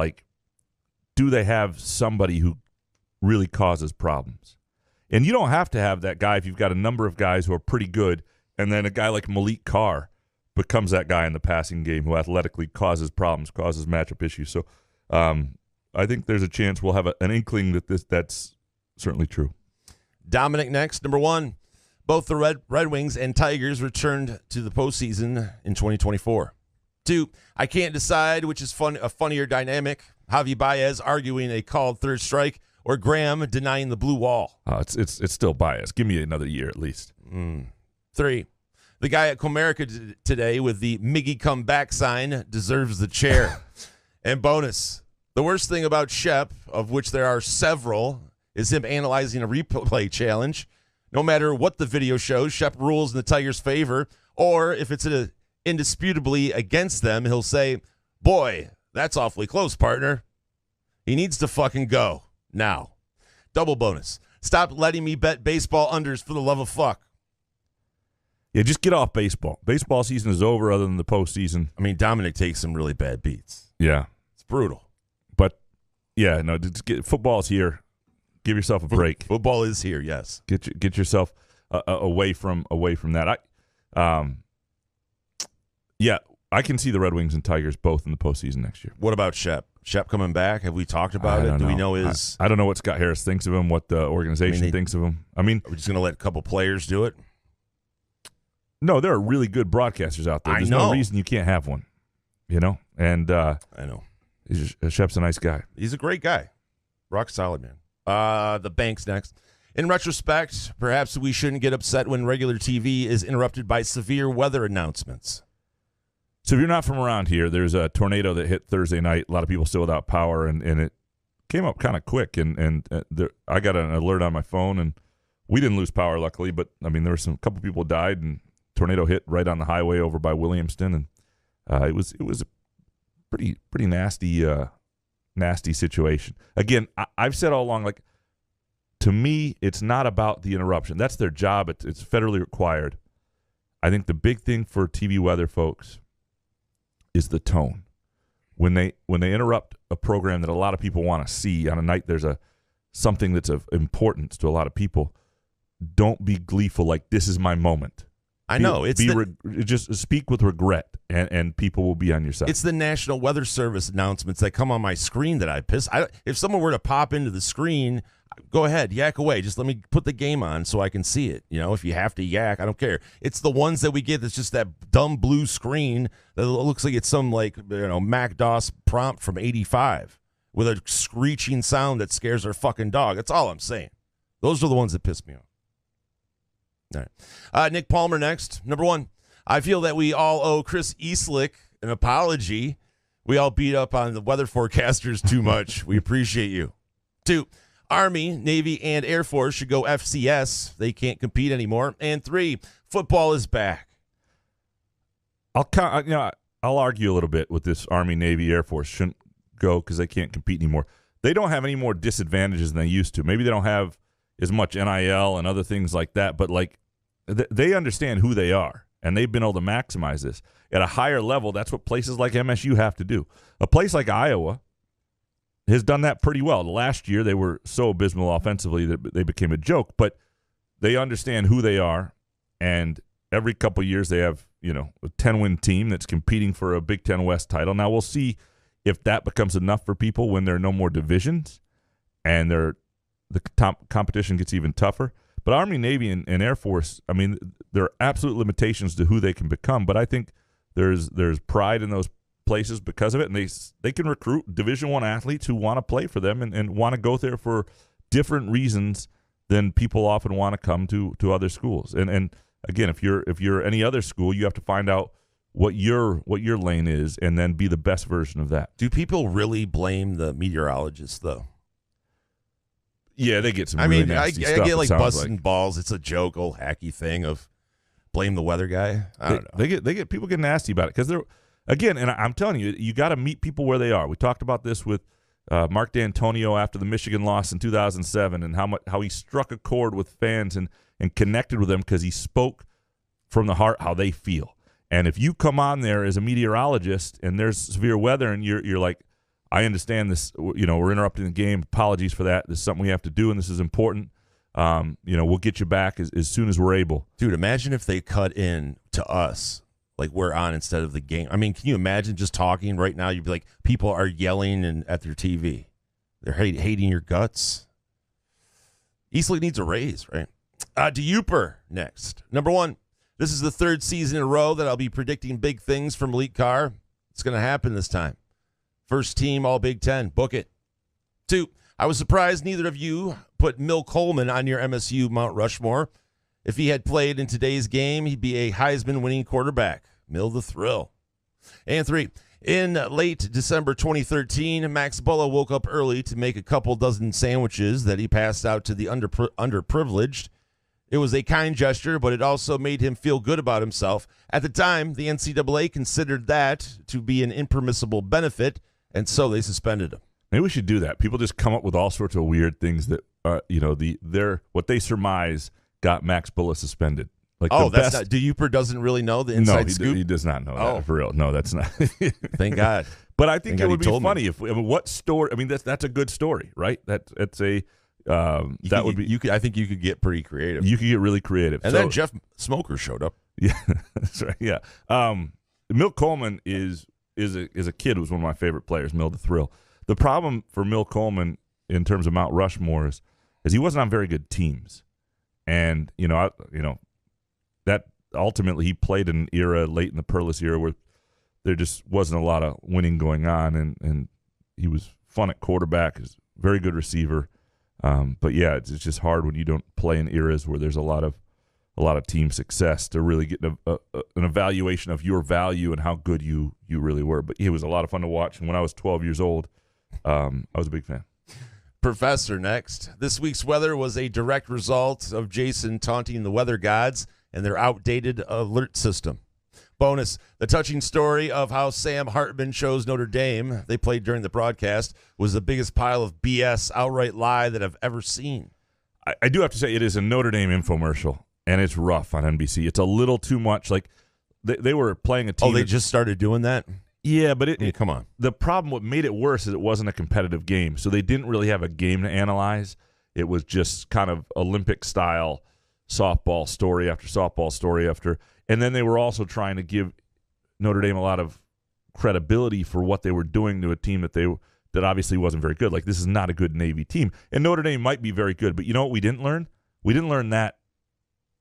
do they have somebody who really causes problems? And you don't have to have that guy if you've got a number of guys who are pretty good, and then a guy like Malik Carr becomes that guy in the passing game who athletically causes problems, causes matchup issues. So I think there's a chance we'll have an inkling that that's certainly true. Dominic next. Number 1, both the Red Wings and Tigers returned to the postseason in 2024. 2, I can't decide which is a funnier dynamic, Javi Baez arguing a called third strike or Graham denying the blue wall. It's still Baez. Give me another year at least. 3, the guy at Comerica today with the Miggy come back sign deserves the chair. And bonus, the worst thing about Shep, of which there are several, is him analyzing a replay challenge. No matter what the video shows, Shep rules in the Tigers' favor, or if it's indisputably against them, he'll say, boy, that's awfully close, partner. He needs to fucking go now. Double bonus. Stop letting me bet baseball unders for the love of fuck. Yeah, just get off baseball. Baseball season is over other than the postseason. I mean, Dominic takes some really bad beats. Yeah. It's brutal. But, yeah, no, football's here. Give yourself a break. Football is here, yes. Get yourself away from that. I can see the Red Wings and Tigers both in the postseason next year. What about Shep? Shep coming back? Have we talked about it? Do we know his? I don't know what Scott Harris thinks of him. What the organization thinks of him. I mean, are we just going to let a couple players do it? No, there are really good broadcasters out there. There's no reason you can't have one. And I know. Shep's a nice guy. He's a great guy. Rock solid, man. The bank's next. In retrospect, perhaps we shouldn't get upset when regular TV is interrupted by severe weather announcements. So if you're not from around here, there's a tornado that hit Thursday night. A lot of people still without power, and it came up kind of quick. And I got an alert on my phone, and we didn't lose power, luckily. But, I mean, there were a couple people died, and tornado hit right on the highway over by Williamston. And it was a pretty nasty situation. Again, I've said all along, like, to me, it's not about the interruption. That's their job. It's federally required. I think the big thing for TV weather folks is the tone. When they interrupt a program that a lot of people want to see on a night there's something that's of importance to a lot of people, don't be gleeful like this is my moment. I know. Just speak with regret, and people will be on your side. It's the National Weather Service announcements that come on my screen that I piss. If someone were to pop into the screen, go ahead, yak away. Just let me put the game on so I can see it. You know, if you have to yak, I don't care. It's the ones that we get that's just that dumb blue screen that looks like it's some, like, you know, Mac-DOS prompt from 85 with a screeching sound that scares our fucking dog. That's all I'm saying. Those are the ones that piss me off. All right. Nick Palmer next. Number one, I feel that we all owe Chris Eastlick an apology. We all beat up on the weather forecasters too much. We appreciate you. 2, Army, Navy, and Air Force should go FCS. They can't compete anymore. And 3, football is back. I'll argue a little bit with this. Army, Navy, Air Force shouldn't go because they can't compete anymore. They don't have any more disadvantages than they used to. Maybe they don't have as much NIL and other things like that, but like they understand who they are, and they've been able to maximize this at a higher level. That's what places like MSU have to do. A place like Iowa has done that pretty well. Last year, they were so abysmal offensively that they became a joke, but they understand who they are, and every couple of years they have, a 10-win team that's competing for a Big Ten West title. Now, we'll see if that becomes enough for people when there are no more divisions and the competition gets even tougher. But Army, Navy, and Air Force, I mean, there are absolute limitations to who they can become, but I think there's pride in those places because of it, and they can recruit Division I athletes who want to play for them and want to go there for different reasons than people often want to come to other schools. And again, if you're any other school, you have to find out what your lane is and then be the best version of that. Do people really blame the meteorologists though? Yeah, they get some really nasty stuff. I get like busting balls. It's a joke, old hacky thing of blame the weather guy. I don't know. They get people get nasty about it because they're, again, and I'm telling you, you got to meet people where they are. We talked about this with Mark D'Antonio after the Michigan loss in 2007 and how he struck a chord with fans and connected with them because he spoke from the heart how they feel. And if you come on there as a meteorologist and there's severe weather and you're like, I understand this, we're interrupting the game. Apologies for that. This is something we have to do, and this is important. We'll get you back as soon as we're able. Dude, imagine if they cut in to us like we're on instead of the game. I mean, can you imagine just talking right now? You'd be like, people are yelling at their TV. They're hating your guts. Eastleigh needs a raise, right? DeUper next. Number one, this is the 3rd season in a row that I'll be predicting big things from Elite Car. It's going to happen this time. First team, all Big Ten. Book it. 2, I was surprised neither of you put Mill Coleman on your MSU Mount Rushmore. If he had played in today's game, he'd be a Heisman-winning quarterback. Mill the thrill. And 3, in late December 2013, Max Bullough woke up early to make a couple dozen sandwiches that he passed out to the underprivileged. It was a kind gesture, but it also made him feel good about himself. At the time, the NCAA considered that to be an impermissible benefit, and so they suspended him. Maybe we should do that. People just come up with all sorts of weird things that, what they surmise got Max Bullough suspended. Like that's not. DeUper doesn't really know the inside scoop? He does not know that for real. No, that's not. Thank God. But I think it would be funny what story? I mean, that's a good story, right? That's a. Would be. I think you could get pretty creative. You could get really creative. And then Jeff Smoker showed up. Yeah, that's right. Yeah. Mill Coleman is a kid who was one of my favorite players. Mill the Thrill. The problem for Mill Coleman in terms of Mount Rushmore is he wasn't on very good teams, and that ultimately he played in an era late in the Perlis era where there just wasn't a lot of winning going on, and he was fun at quarterback. He's a very good receiver. But yeah, it's just hard when you don't play in eras where there's a lot of team success to really get an evaluation of your value and how good you really were. But it was a lot of fun to watch. And when I was 12 years old, I was a big fan. Professor next. This week's weather was a direct result of Jason taunting the weather gods and their outdated alert system. Bonus, the touching story of how Sam Hartman chose Notre Dame, they played during the broadcast, was the biggest pile of BS outright lie that I've ever seen. I do have to say it is a Notre Dame infomercial, and it's rough on NBC. It's a little too much. Like they were playing a team. Oh, they just started doing that? Yeah, but come on. The problem, what made it worse is it wasn't a competitive game, so they didn't really have a game to analyze. It was just kind of Olympic-style softball story after softball story after. And then they were also trying to give Notre Dame a lot of credibility for what they were doing to a team that obviously wasn't very good. Like, this is not a good Navy team. And Notre Dame might be very good, but you know what we didn't learn? We didn't learn that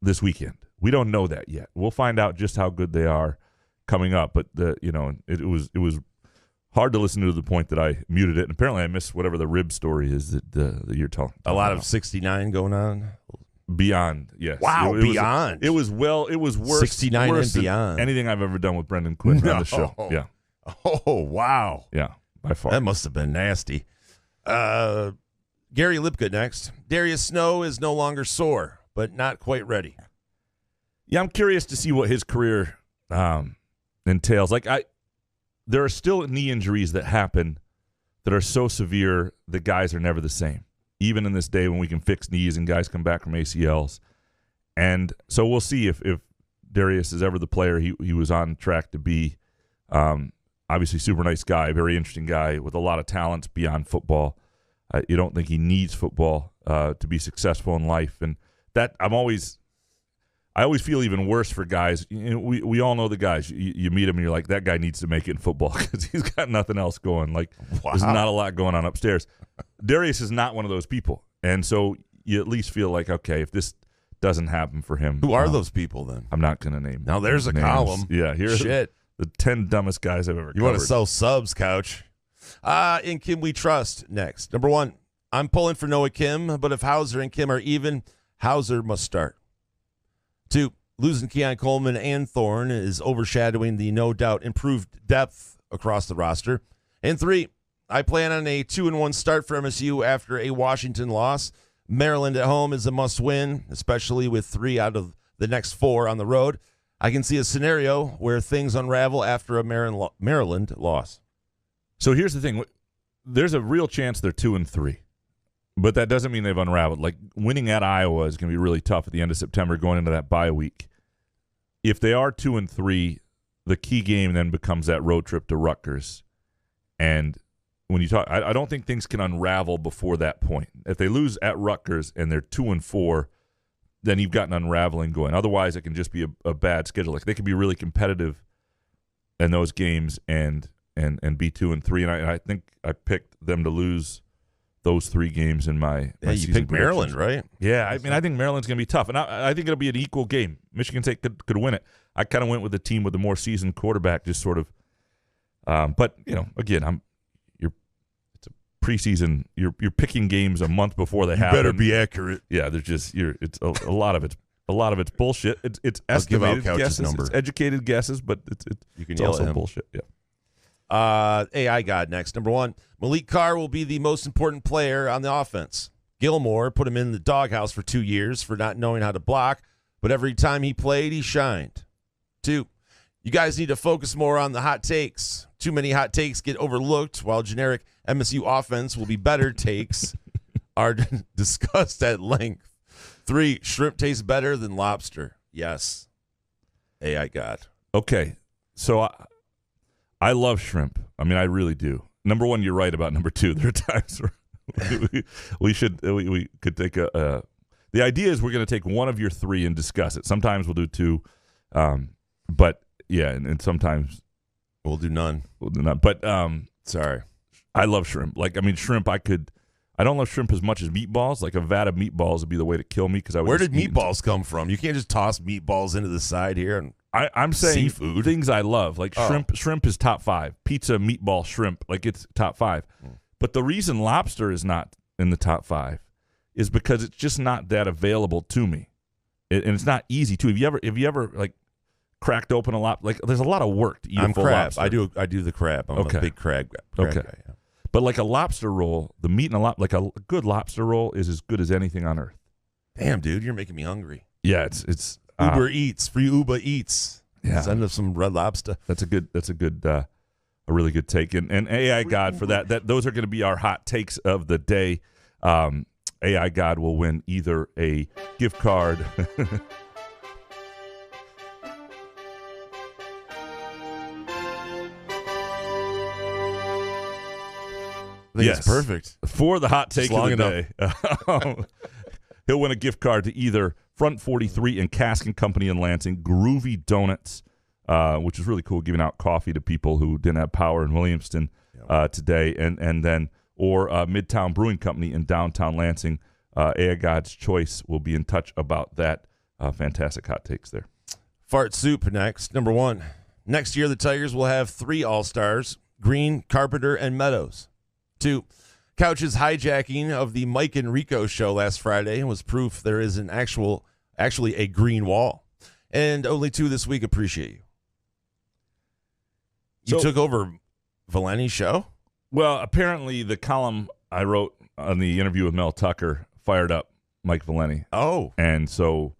this weekend. We don't know that yet. We'll find out just how good they are coming up. But it was hard to listen to the point that I muted it. And apparently I missed whatever the rib story is that you're telling. A lot of 69 going on. Beyond, yes. Wow, beyond. It was worse. 69 worse and beyond. Anything I've ever done with Brendan Quinn on the show. Yeah. Oh, wow. Yeah, by far. That must have been nasty. Gary Lipka next. Darius Snow is no longer sore, but not quite ready. Yeah, I'm curious to see what his career entails. Like, there are still knee injuries that happen that are so severe the guys are never the same. Even in this day when we can fix knees and guys come back from ACLs. And so we'll see if Darius is ever the player he was on track to be. Obviously, super nice guy, very interesting guy with a lot of talents beyond football. You don't think he needs football to be successful in life. And that I always feel even worse for guys. We all know the guys. You meet him and you're like, that guy needs to make it in football because he's got nothing else going. Like, There's not a lot going on upstairs. Darius is not one of those people. And so you at least feel like, okay, if this doesn't happen for him. Who are those people then? I'm not going to name Now there's names. A column. Yeah, here's the 10 dumbest guys I've ever covered. You want to sell subs, Couch. In Kim we trust next. Number 1, I'm pulling for Noah Kim, but if Hauser and Kim are even, Hauser must start. 2, losing Keon Coleman and Thorne is overshadowing the no doubt improved depth across the roster. And 3, I plan on a 2-1 start for MSU after a Washington loss. Maryland at home is a must-win, especially with 3 out of the next 4 on the road. I can see a scenario where things unravel after a Maryland loss. So here's the thing. There's a real chance they're 2-3, but that doesn't mean they've unraveled. Like, winning at Iowa is going to be really tough at the end of September going into that bye week. If they are 2-3, the key game then becomes that road trip to Rutgers. And when you talk, I don't think things can unravel before that point. If they lose at Rutgers and they're 2-4, then you've got an unraveling going. Otherwise, it can just be a bad schedule. Like, they could be really competitive in those games and be 2-3. And I think I picked them to lose those 3 games in my you season picked Maryland, right? Yeah, I mean, I think Maryland's going to be tough. And I think it'll be an equal game. Michigan State could win it. I kind of went with the team with the more seasoned quarterback, just sort of. But, again, it's a preseason. You're picking games a month before they happen. Better be accurate. Yeah, there's just it's a lot of it's bullshit. It's estimated guesses, number. it's educated guesses, but it's also bullshit. Yeah. AI God next. Number 1, Malik Carr will be the most important player on the offense. Gilmore put him in the doghouse for 2 years for not knowing how to block, but every time he played, he shined. 2, you guys need to focus more on the hot takes. Too many hot takes get overlooked, while generic MSU offense will be better takes are discussed at length. 3, shrimp tastes better than lobster. Yes. AI God. Okay, so I love shrimp. I mean, I really do. Number 1, you're right about number 2. There are times where we could take the idea is we're going to take one of your 3 and discuss it. Sometimes we'll do 2, but yeah, and sometimes we'll do none. But sorry, I love shrimp. Like, I mean, shrimp. I don't love shrimp as much as meatballs. Like, a vat of meatballs would be the way to kill me because I. Where did meatballs come from? You can't just toss meatballs into the side here and I'm saying seafood. Things I love, like shrimp. Shrimp is top 5. Pizza, meatball, shrimp, like it's top 5. But the reason lobster is not in the top 5 is because it's just not that available to me, and it's not easy to. Have you ever like cracked open a lobster? Like there's a lot of work to eat a full crab. lobster. I do the crab. I'm a big crab guy. Yeah. But like a lobster roll, the meat in like a good lobster roll is as good as anything on earth. Damn, dude, you're making me hungry. Yeah, it's Uber Eats, free Uber Eats. Yeah, send us some Red Lobster. That's a really good take. And AI God for that those are going to be our hot takes of the day. AI God will win either a gift card. I think it's perfect. For the hot take of the enough. day. He'll win a gift card to either Front 43 and Cask & Company in Lansing, Groovy Donuts, which is really cool, giving out coffee to people who didn't have power in Williamston today, and then or Midtown Brewing Company in downtown Lansing. AI God's Choice will be in touch about that. Fantastic hot takes there. Fart Soup next. Number 1. Next year, the Tigers will have 3 All-Stars, Green, Carpenter, and Meadows. 2. Couch's hijacking of the Mike and Rico show last Friday was proof there is actually a green wall. And only 2 this week. Appreciate you. You took over Valenti's show? Well, apparently the column I wrote on the interview with Mel Tucker fired up Mike Valenti. Oh. And so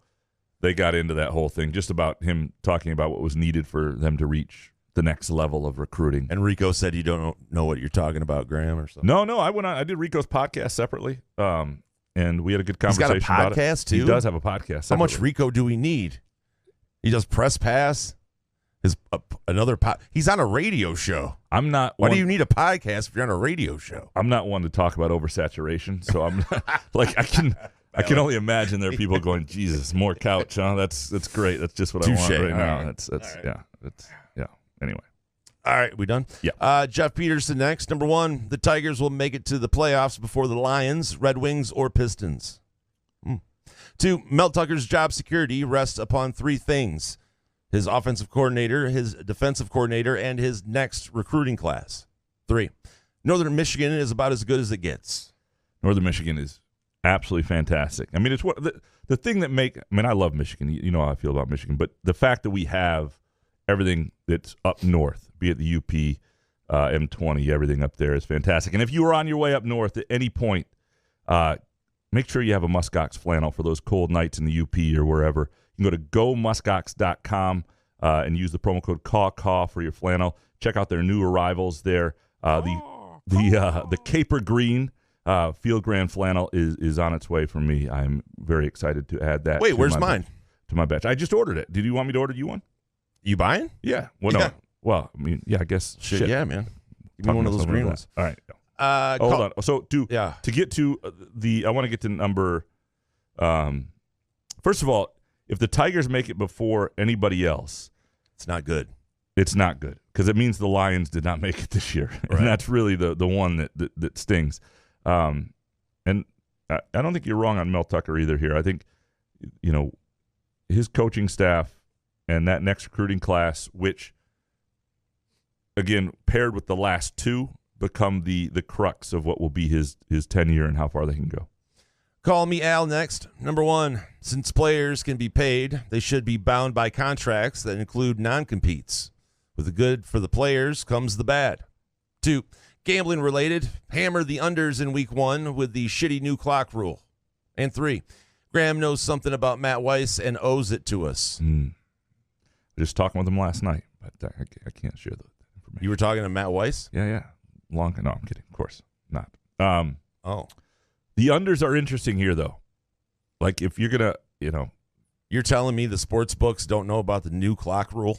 they got into that whole thing, just about him talking about what was needed for them to reach the next level of recruiting. And Rico said you don't know what you're talking about, Graham, or something? No, I went on. I did Rico's podcast separately, and we had a good conversation about it. He's got a podcast, too? He does have a podcast separately. How much Rico do we need? He does Press Pass. Another he's on a radio show. I'm not. Why do you need a podcast if you're on a radio show? I'm not one to talk about oversaturation, so I'm like I can only imagine there are people going, Jesus, more couch, huh? That's great. That's just what I want right now. That's right. Anyway. All right, we done? Yeah. Jeff Peterson next. Number 1, the Tigers will make it to the playoffs before the Lions, Red Wings, or Pistons. 2, Mel Tucker's job security rests upon 3 things: his offensive coordinator, his defensive coordinator, and his next recruiting class. 3, Northern Michigan is about as good as it gets. Northern Michigan is absolutely fantastic. I mean, it's what the thing that I love Michigan. You know how I feel about Michigan, but the fact that we have everything that's up north, be it the UP, M20, everything up there is fantastic. And if you are on your way up north at any point, make sure you have a muskox flannel for those cold nights in the UP or wherever. You can go to gomuskox.com and use the promo code CAW for your flannel. Check out their new arrivals there. The Caper Green Field Grand flannel is on its way for me. I'm very excited to add that. Wait, where's mine? To my batch. I just ordered it. Did you want me to order you one? You buying? Yeah. Well, no. Well, I mean, yeah, I guess. Shit. Yeah, man. Give me one of those green ones. All right. Hold on. So to get to I want to get to number. First of all, if the Tigers make it before anybody else, it's not good. It's not good because it means the Lions did not make it this year, right. And that's really the one that stings. And I don't think you're wrong on Mel Tucker either here. I think his coaching staff and that next recruiting class, which again paired with the last 2, become the crux of what will be his tenure and how far they can go. Call me Al next. Number 1, since players can be paid, they should be bound by contracts that include non-competes. With the good for the players comes the bad. 2, gambling related, hammer the unders in week 1 with the shitty new clock rule. And 3, Graham knows something about Matt Weiss and owes it to us. Just talking with him last night, but I can't share the information. You were talking to Matt Weiss? Yeah. No, I'm kidding. Of course not. The unders are interesting here, though. Like, if you're going to, You're telling me the sports books don't know about the new clock rule?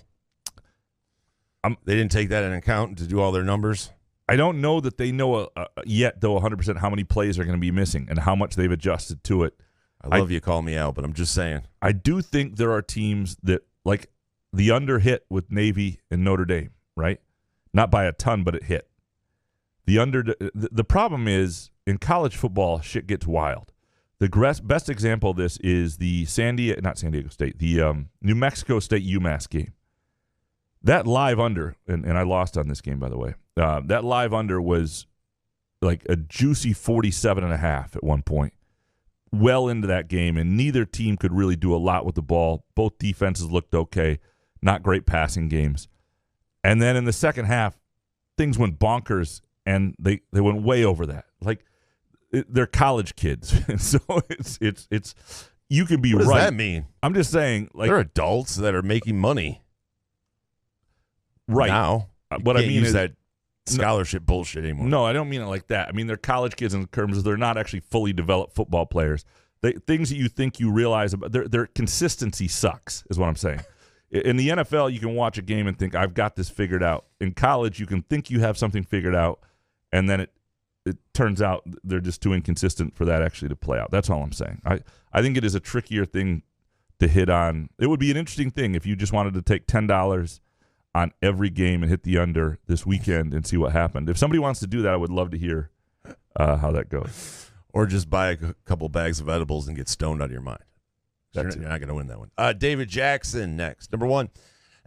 They didn't take that into account to do all their numbers? I don't know that they know yet, though, 100% how many plays are going to be missing and how much they've adjusted to it. I love you call me out, but I'm just saying. I do think there are teams that, like, the under hit with Navy and Notre Dame, right? Not by a ton, but it hit. The problem is, in college football, shit gets wild. The best example of this is the New Mexico State UMass game. That live under, and I lost on this game, by the way. That live under was like a juicy 47.5 at one point, well into that game, and neither team could really do a lot with the ball. Both defenses looked okay, not great passing games. And then in the second half, things went bonkers, and they went way over that. Like, they're college kids, and so it's you can be right. What does that mean? I'm just saying, like, they're adults that are making money. Right now, what I mean use is that scholarship bullshit anymore. No, I don't mean it like that. I mean they're college kids in terms of they're not actually fully developed football players. Things that you think you realize about their consistency sucks, is what I'm saying. In the NFL, you can watch a game and think I've got this figured out. In college, you can think you have something figured out, and then it turns out they're just too inconsistent for that actually to play out. That's all I'm saying. I think it is a trickier thing to hit on. It would be an interesting thing if you just wanted to take $10 on every game and hit the under this weekend and see what happened. If somebody wants to do that, I would love to hear how that goes. Or just buy a couple bags of edibles and get stoned out of your mind. You're not going to win that one. David Jackson next. Number 1,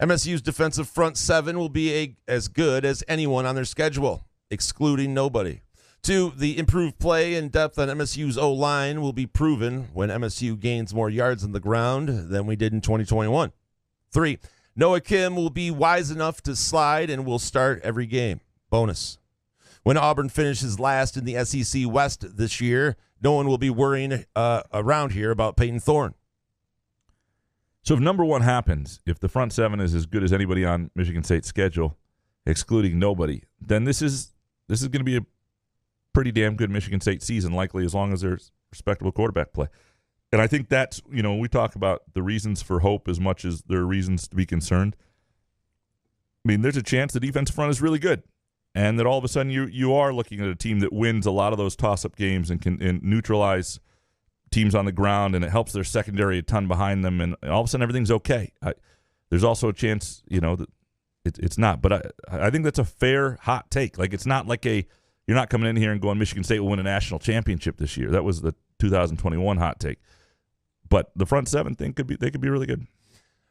MSU's defensive front seven will be as good as anyone on their schedule, excluding nobody. 2, the improved play and depth on MSU's O-line will be proven when MSU gains more yards on the ground than we did in 2021. 3, Noah Kim will be wise enough to slide and will start every game. Bonus. When Auburn finishes last in the SEC West this year, no one will be worrying around here about Peyton Thorne. So if number 1 happens, if the front seven is as good as anybody on Michigan State's schedule, excluding nobody, then this is going to be a pretty damn good Michigan State season, likely as long as there's respectable quarterback play. And I think that's, when we talk about the reasons for hope as much as there are reasons to be concerned, I mean, there's a chance the defensive front is really good, and that all of a sudden you are looking at a team that wins a lot of those toss-up games and can neutralize teams on the ground, and it helps their secondary a ton behind them, and all of a sudden everything's okay. There's also a chance, that it's not. But I think that's a fair hot take. Like, it's not like you're not coming in here and going Michigan State will win a national championship this year. That was the 2021 hot take. But the front seven thing could be really good.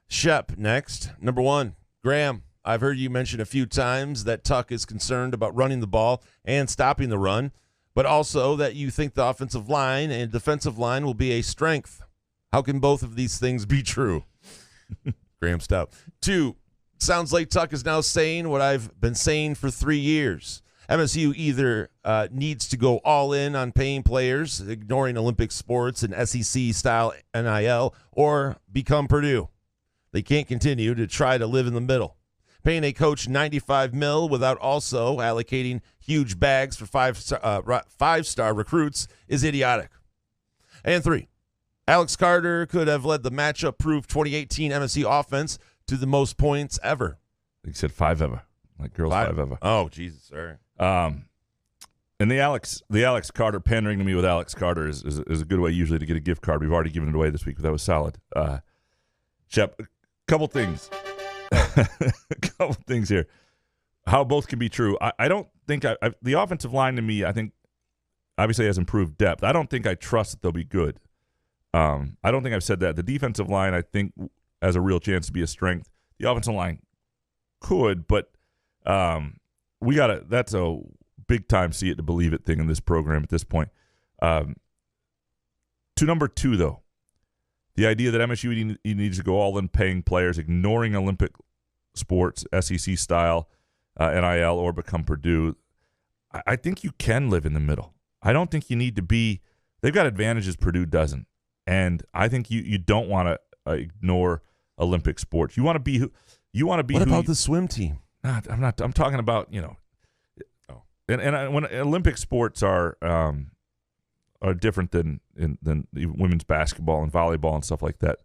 Shep next. Number 1, Graham. I've heard you mention a few times that Tuck is concerned about running the ball and stopping the run, but also that you think the offensive line and defensive line will be a strength. How can both of these things be true? Graham Stout. 2, sounds like Tuck is now saying what I've been saying for 3 years. MSU either needs to go all in on paying players, ignoring Olympic sports and SEC-style NIL, or become Purdue. They can't continue to try to live in the middle. Paying a coach $95 million without also allocating huge bags for five-star recruits is idiotic. And 3, Alex Carter could have led the matchup-proof 2018 MSU offense to the most points ever. He said 5 ever. Like girls 5 ever. Oh, Jesus, sorry. And the Alex Carter, pandering to me with Alex Carter is a good way usually to get a gift card. We've already given it away this week, but that was solid. Shep, a couple things. A couple things here. How both can be true. I don't think the offensive line to me, I think, obviously has improved depth. I don't think I trust that they'll be good. I don't think I've said that. The defensive line, I think, has a real chance to be a strength. The offensive line could, but that's a big time see it to believe it thing in this program at this point. To number 2, though, the idea that MSU needs to go all in paying players, ignoring Olympic sports, SEC style, NIL, or become Purdue. I think you can live in the middle. I don't think you need to be. They've got advantages Purdue doesn't, and I think you don't want to ignore Olympic sports. You want to be. What about the swim team? I'm not. I'm talking about And when Olympic sports are different than women's basketball and volleyball and stuff like that.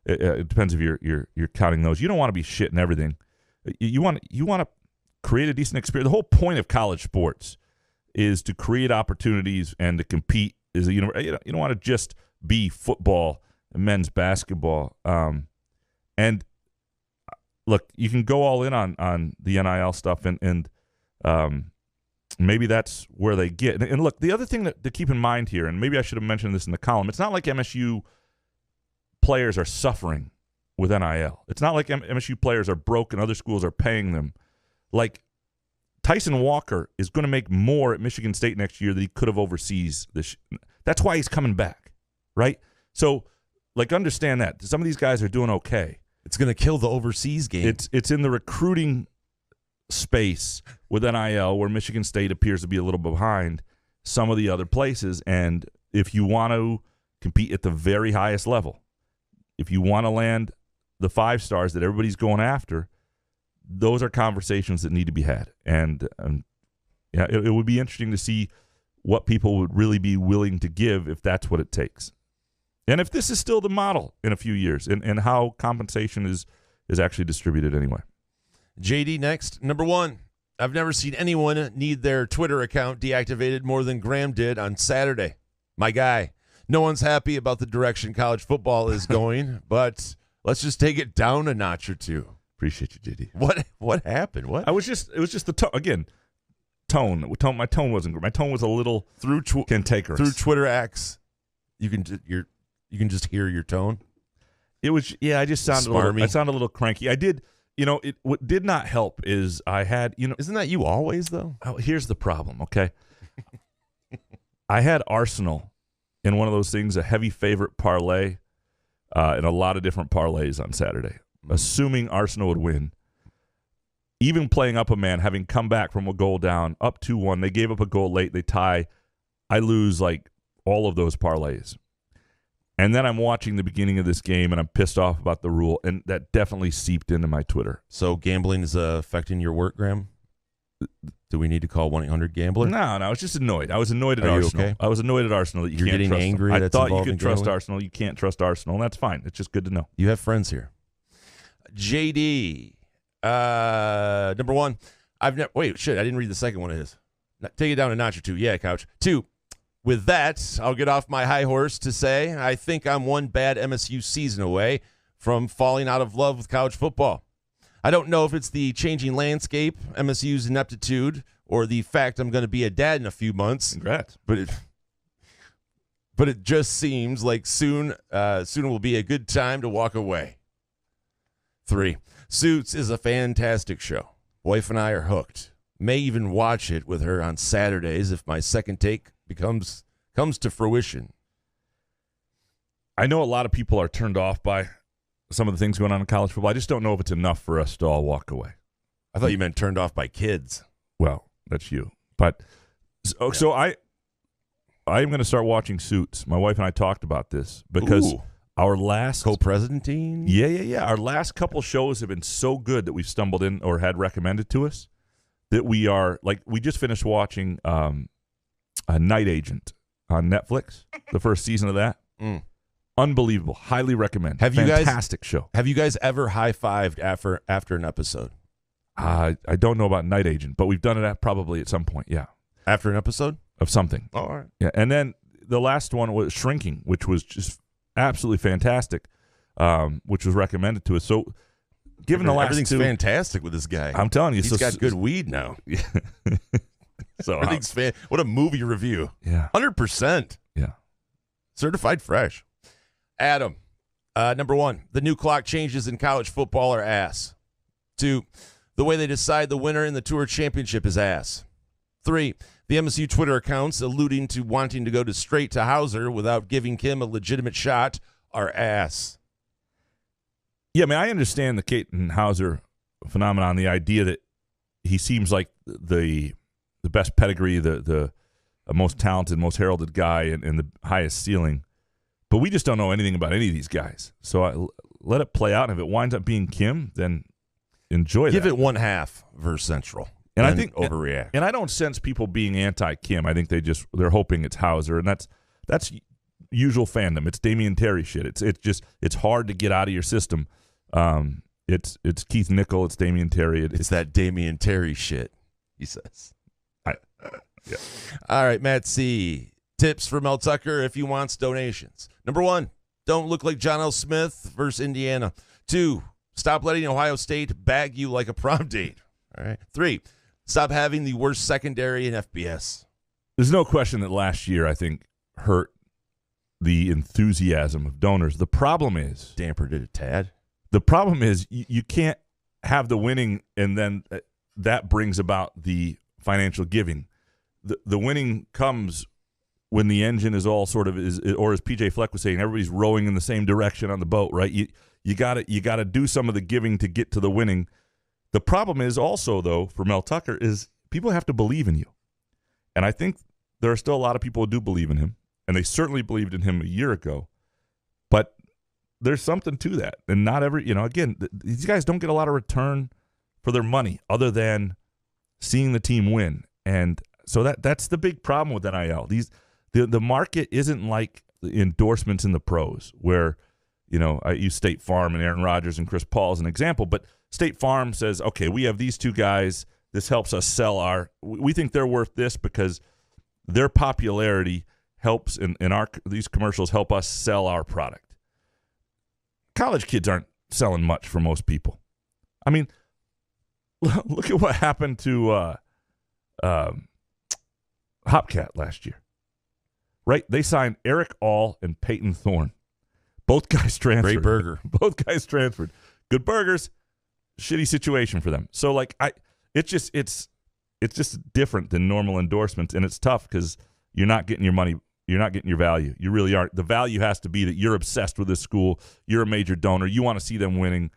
It depends if you're counting those. You don't want to be shitting everything. You want to create a decent experience. The whole point of college sports is to create opportunities and to compete. You don't want to just be football and men's basketball. And look, you can go all in on the NIL stuff and maybe that's where they get. And look, the other thing to keep in mind here, and maybe I should have mentioned this in the column, it's not like MSU players are suffering with NIL. It's not like MSU players are broke and other schools are paying them. Like, Tyson Walker is going to make more at Michigan State next year than he could have overseas. That's why he's coming back, right? So, like, understand that. Some of these guys are doing okay. It's going to kill the overseas game. It's in the recruiting space with NIL where Michigan State appears to be a little behind some of the other places. And if you want to compete at the very highest level, if you want to land the 5 stars that everybody's going after, those are conversations that need to be had. And it would be interesting to see what people would really be willing to give if that's what it takes. And if this is still the model in a few years, and how compensation is actually distributed anyway. JD next. Number 1, I've never seen anyone need their Twitter account deactivated more than Graham did on Saturday. My guy. No one's happy about the direction college football is going, but let's just take it down a notch or two. Appreciate you, JD. What happened? What? It was just the tone. Again, tone. My tone wasn't good. My tone was a little cantankerous. Through Twitter acts, you can just hear your tone. It was I just sounded I sounded a little cranky. I did. What did not help is I had Isn't that you always though? Oh, here's the problem. Okay, I had Arsenal in one of those things, a heavy favorite parlay, in a lot of different parlays on Saturday, assuming Arsenal would win. Even playing up a man, having come back from a goal down, up 2-1, they gave up a goal late, they tie. I lose like all of those parlays. And then I'm watching the beginning of this game, and I'm pissed off about the rule, and that definitely seeped into my Twitter. So gambling is affecting your work, Graham? Do we need to call 1-800-GAMBLER? No, I was just annoyed. I was annoyed at Arsenal. Okay? I was annoyed at Arsenal that you You're can't getting trust angry. them. I thought you could trust Arsenal. You can't trust Arsenal, and that's fine. It's just good to know. You have friends here. JD, number 1, I didn't read the second one of his. Take it down a notch or two. Yeah, Couch. 2, with that, I'll get off my high horse to say I think I'm one bad MSU season away from falling out of love with college football. I don't know if it's the changing landscape, MSU's ineptitude, or the fact I'm going to be a dad in a few months. Congrats. But it just seems like soon will be a good time to walk away. 3, Suits is a fantastic show. Wife and I are hooked. May even watch it with her on Saturdays if my second take comes to fruition. I know a lot of people are turned off by some of the things going on in college football. I just don't know if it's enough for us to all walk away. I thought you meant turned off by kids. Well, that's you. But so I am going to start watching Suits. My wife and I talked about this because our last co-presenting. Yeah. Our last couple shows have been so good that we've stumbled in or had recommended to us that we are like we just finished watching a Night Agent on Netflix, the first season of that. Unbelievable. Highly recommend. Fantastic show. Have you guys ever high-fived after an episode? I don't know about Night Agent, but we've done it probably at some point, yeah. After an episode? Of something. All right. Yeah, and then the last one was Shrinking, which was just absolutely fantastic, which was recommended to us. So given the last everything's two, fantastic with this guy. I'm telling you. He's got good weed now. So everything's what a movie review. Yeah. 100%. Yeah. Certified fresh. Adam, number 1, the new clock changes in college football are ass. 2, the way they decide the winner in the Tour Championship is ass. 3, the MSU Twitter accounts alluding to wanting to go straight to Hauser without giving Kim a legitimate shot are ass. Yeah, I mean, I understand the Caton Hauser phenomenon, the idea that he seems like the best pedigree, the most talented, most heralded guy and the highest ceiling. But we just don't know anything about any of these guys. So let it play out. And if it winds up being Kim, then enjoy that. Give it 1/2 versus Central. And I think overreact. And I don't sense people being anti-Kim. I think they're hoping it's Hauser, and that's usual fandom. It's Damian Terry shit. It's hard to get out of your system. It's Keith Nickel. It's Damian Terry. It's that Damian Terry shit. He says. Yeah. All right, Matt C. Tips for Mel Tucker if he wants donations. Number 1, don't look like John L. Smith versus Indiana. 2, stop letting Ohio State bag you like a prom date. All right. 3, Stop having the worst secondary in FBS. There's no question that last year, I think, hurt the enthusiasm of donors. The problem is... Dampered it a tad. The problem is you can't have the winning and then that brings about the financial giving. The winning comes when the engine is all sort of or as PJ Fleck was saying, everybody's rowing in the same direction on the boat, right? You got to do some of the giving to get to the winning. The problem is also, though, for Mel Tucker, is people have to believe in you. And I think there are still a lot of people who do believe in him, and they certainly believed in him a year ago. But there's something to that. And not every, again, these guys don't get a lot of return for their money other than seeing the team win. And so that's the big problem with NIL. The market isn't like the endorsements in the pros where, I use State Farm and Aaron Rodgers and Chris Paul as an example, but State Farm says, okay, we have these two guys. This helps us sell we think they're worth this because their popularity helps in these commercials help us sell our product. College kids aren't selling much for most people. I mean, look at what happened to Hopcat last year, right? They signed Eric All and Peyton Thorne. Both guys transferred. Great burger. Both guys transferred. Good burgers. Shitty situation for them. So it's just different than normal endorsements, and it's tough because you're not getting your money. You're not getting your value. You really aren't. The value has to be that you're obsessed with this school. You're a major donor. You want to see them winning,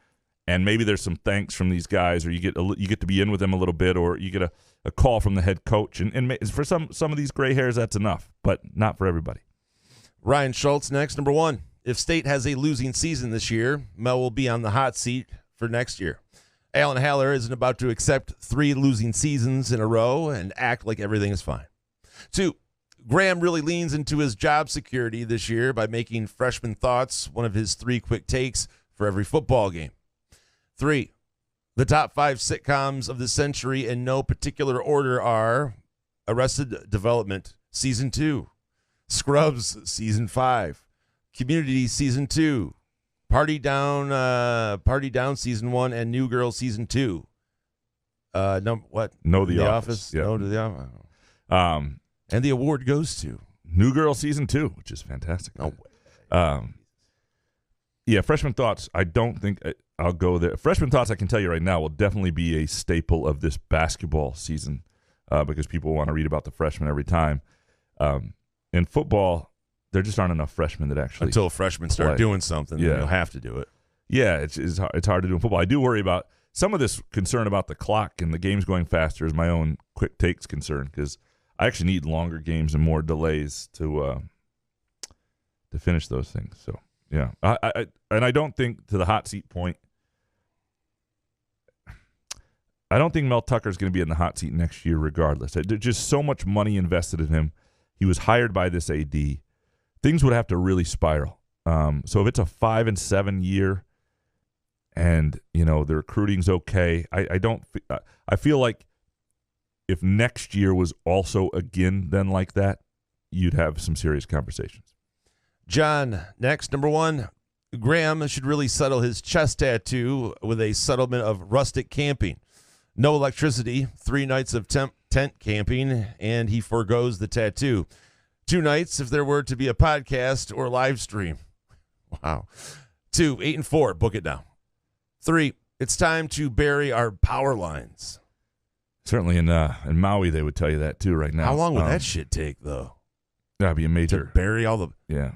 and maybe there's some thanks from these guys, or you get to be in with them a little bit, or you get a call from the head coach. And for some of these gray hairs, that's enough, but not for everybody. Ryan Schultz next, number 1. If State has a losing season this year, Mel will be on the hot seat for next year. Alan Haller isn't about to accept 3 losing seasons in a row and act like everything is fine. 2, Graham really leans into his job security this year by making Freshman Thoughts one of his 3 quick takes for every football game. 3, the top 5 sitcoms of the century in no particular order are Arrested Development Season 2, Scrubs Season 5, Community Season 2, Party Down Season 1, and New Girl Season 2. No, The Office. Yep. No to The Office. And the award goes to New Girl Season 2, which is fantastic. No way. Yeah, Freshman Thoughts, I don't think I'll go there. Freshman Thoughts, I can tell you right now, will definitely be a staple of this basketball season because people want to read about the freshmen every time. In football, there just aren't enough freshmen that actually until freshmen start doing something, then you'll have to do it. Yeah, it's hard to do in football. I do worry about some of this concern about the clock and the games going faster is my own quick takes concern because I actually need longer games and more delays to finish those things. So yeah, I don't think to the hot seat point. I don't think Mel Tucker's going to be in the hot seat next year, regardless. There's just so much money invested in him. He was hired by this AD. Things would have to really spiral. So if it's a 5-7 year, and the recruiting's okay, I feel like if next year was also again then like that, you'd have some serious conversations. John, next, number 1, Graham should really settle his chest tattoo with a settlement of rustic camping. No electricity, 3 nights of tent camping, and he forgoes the tattoo. 2 nights if there were to be a podcast or live stream. Wow. 2, 8 and 4, book it down. 3, it's time to bury our power lines. Certainly in Maui, they would tell you that too right now. How long would that shit take, though? That'd be a major. To bury all the... Yeah.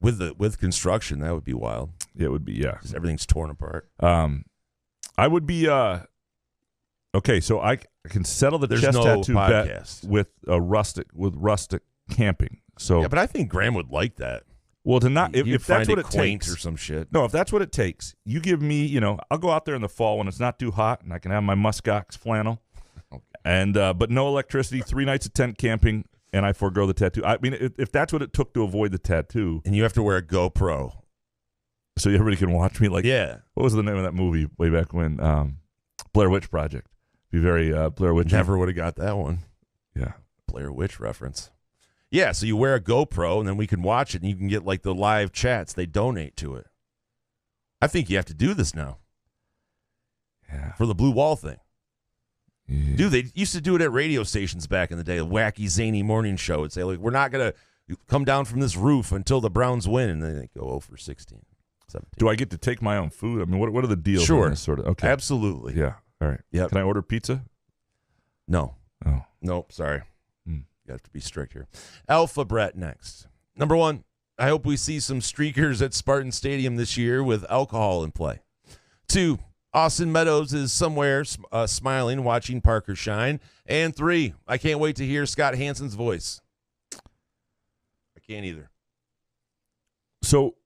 With construction, that would be wild. Yeah, it would be, yeah. 'Cause everything's torn apart. I would be... okay, so I can settle the chest tattoo bet with rustic camping. So yeah, but I think Graham would like that. Well, to not if that's what it takes or some shit. No, if that's what it takes, you give me. I'll go out there in the fall when it's not too hot, and I can have my muskox flannel, okay. And but no electricity, 3 nights of tent camping, and I forego the tattoo. I mean, if that's what it took to avoid the tattoo, and you have to wear a GoPro, so everybody can watch me. Like, yeah, what was the name of that movie way back when? Blair Witch Project. Be very Blair Witch. Never would have got that one. Yeah, Blair Witch reference. Yeah, so you wear a GoPro, and then we can watch it, and you can get, like, the live chats. They donate to it. I think you have to do this now. Yeah. For the blue wall thing. Yeah. Dude, they used to do it at radio stations back in the day. A wacky, zany morning show would say, like, we're not going to come down from this roof until the Browns win, and then they go 0 for 16, 17. Do I get to take my own food? I mean, what are the deals? Sure. On this sort of? Okay. Absolutely. Yeah. All right. Yep. Can I order pizza? No. Oh. Nope, sorry. You have to be strict here. Alpha Brett next. Number 1, I hope we see some streakers at Spartan Stadium this year with alcohol in play. 2, Austin Meadows is somewhere smiling, watching Parker shine. And 3, I can't wait to hear Scott Hansen's voice. I can't either. So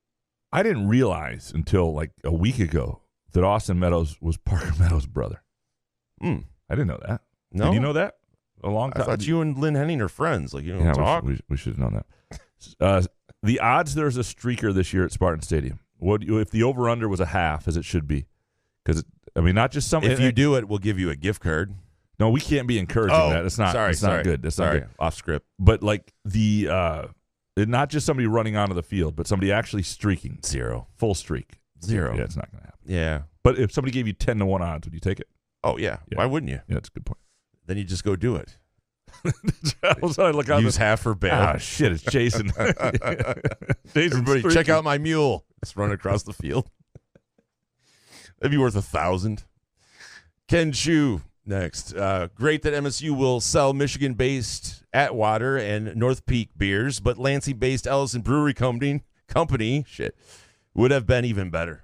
I didn't realize until like a week ago that Austin Meadows was Parker Meadows' brother. I didn't know that. No? Did you know that? A long time. I thought you and Lynn Henning are friends. Like, you don't talk. We should have known that. The odds there's a streaker this year at Spartan Stadium. If the over-under was a half, as it should be? Because, I mean, not just something. If you do it, we'll give you a gift card. No, we can't be encouraging that. It's not. Sorry, it's not good. That's not good. Off script. But like not just somebody running onto the field, but somebody actually streaking. 0. Full streak. 0. Yeah, it's not going to happen. Yeah. But if somebody gave you 10-1 odds, would you take it? Oh, yeah. Yeah. Why wouldn't you? Yeah, that's a good point. Then you just go do it. I look out Use half for bail. Ah, shit, it's Jason. Everybody, check out my mule. Let's run across the field. That'd be worth 1,000. Ken Chu next. Great that MSU will sell Michigan-based Atwater and North Peak beers, but Lansing-based Ellison Brewery Company would have been even better.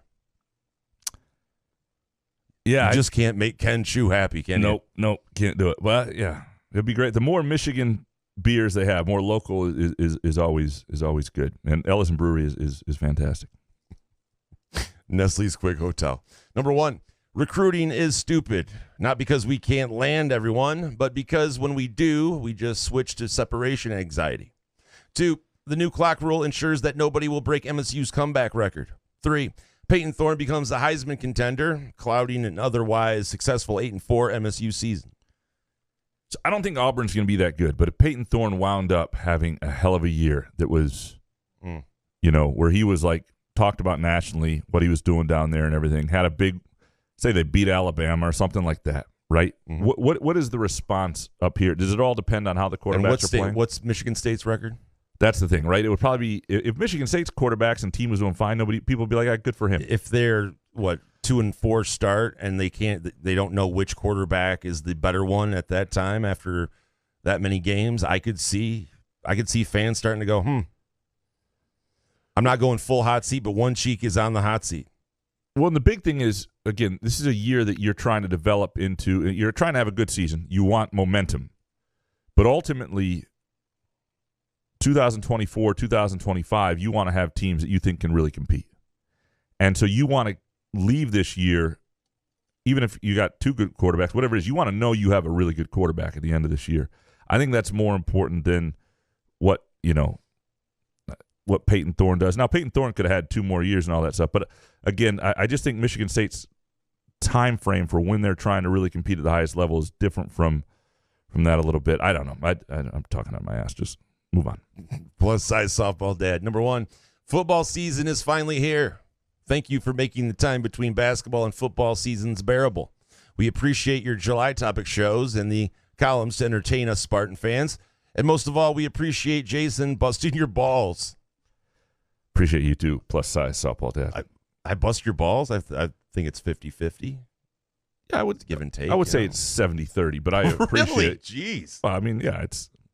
Yeah, you just can't make Ken Chu happy, can you? Nope, can't do it. Well, yeah, it'd be great. The more Michigan beers they have, more local is always good. And Ellison Brewery is fantastic. Nestle's Quick Hotel. Number 1, recruiting is stupid. Not because we can't land everyone, but because when we do, we just switch to separation anxiety. 2, the new clock rule ensures that nobody will break MSU's comeback record. 3, Peyton Thorne becomes a Heisman contender, clouding an otherwise successful 8-4 MSU season. So I don't think Auburn's going to be that good, but if Peyton Thorne wound up having a hell of a year that was, where he was like talked about nationally, what he was doing down there and everything, had a big, say they beat Alabama or something like that, right? Mm-hmm. What is the response up here? Does it all depend on how the quarterbacks are playing? What's Michigan State's record? That's the thing, right? It would probably be if Michigan State's quarterbacks and team was doing fine, people would be like, good for him. If they're 2-4 start and they don't know which quarterback is the better one at that time after that many games, I could see fans starting to go, I'm not going full hot seat, but one cheek is on the hot seat. Well, and the big thing is, again, this is a year that you're trying to develop into. You're trying to have a good season. You want momentum, but ultimately, 2024, 2025, you want to have teams that you think can really compete. And so you want to leave this year, even if you got 2 good quarterbacks, whatever it is, you want to know you have a really good quarterback at the end of this year. I think that's more important than what Peyton Thorne does. Now, Peyton Thorne could have had 2 more years and all that stuff. But, again, I just think Michigan State's time frame for when they're trying to really compete at the highest level is different from that a little bit. I don't know. I'm talking out my ass. Just move on. Plus size softball dad. Number 1, football season is finally here. Thank you for making the time between basketball and football seasons bearable. We appreciate your July topic shows and the columns to entertain us Spartan fans. And most of all, we appreciate Jason busting your balls. Appreciate you too, plus size softball dad. I bust your balls? I think it's 50-50. Yeah, I would give and take. I would say it's 70-30, but I appreciate really? it. Jeez. Well, I mean, yeah,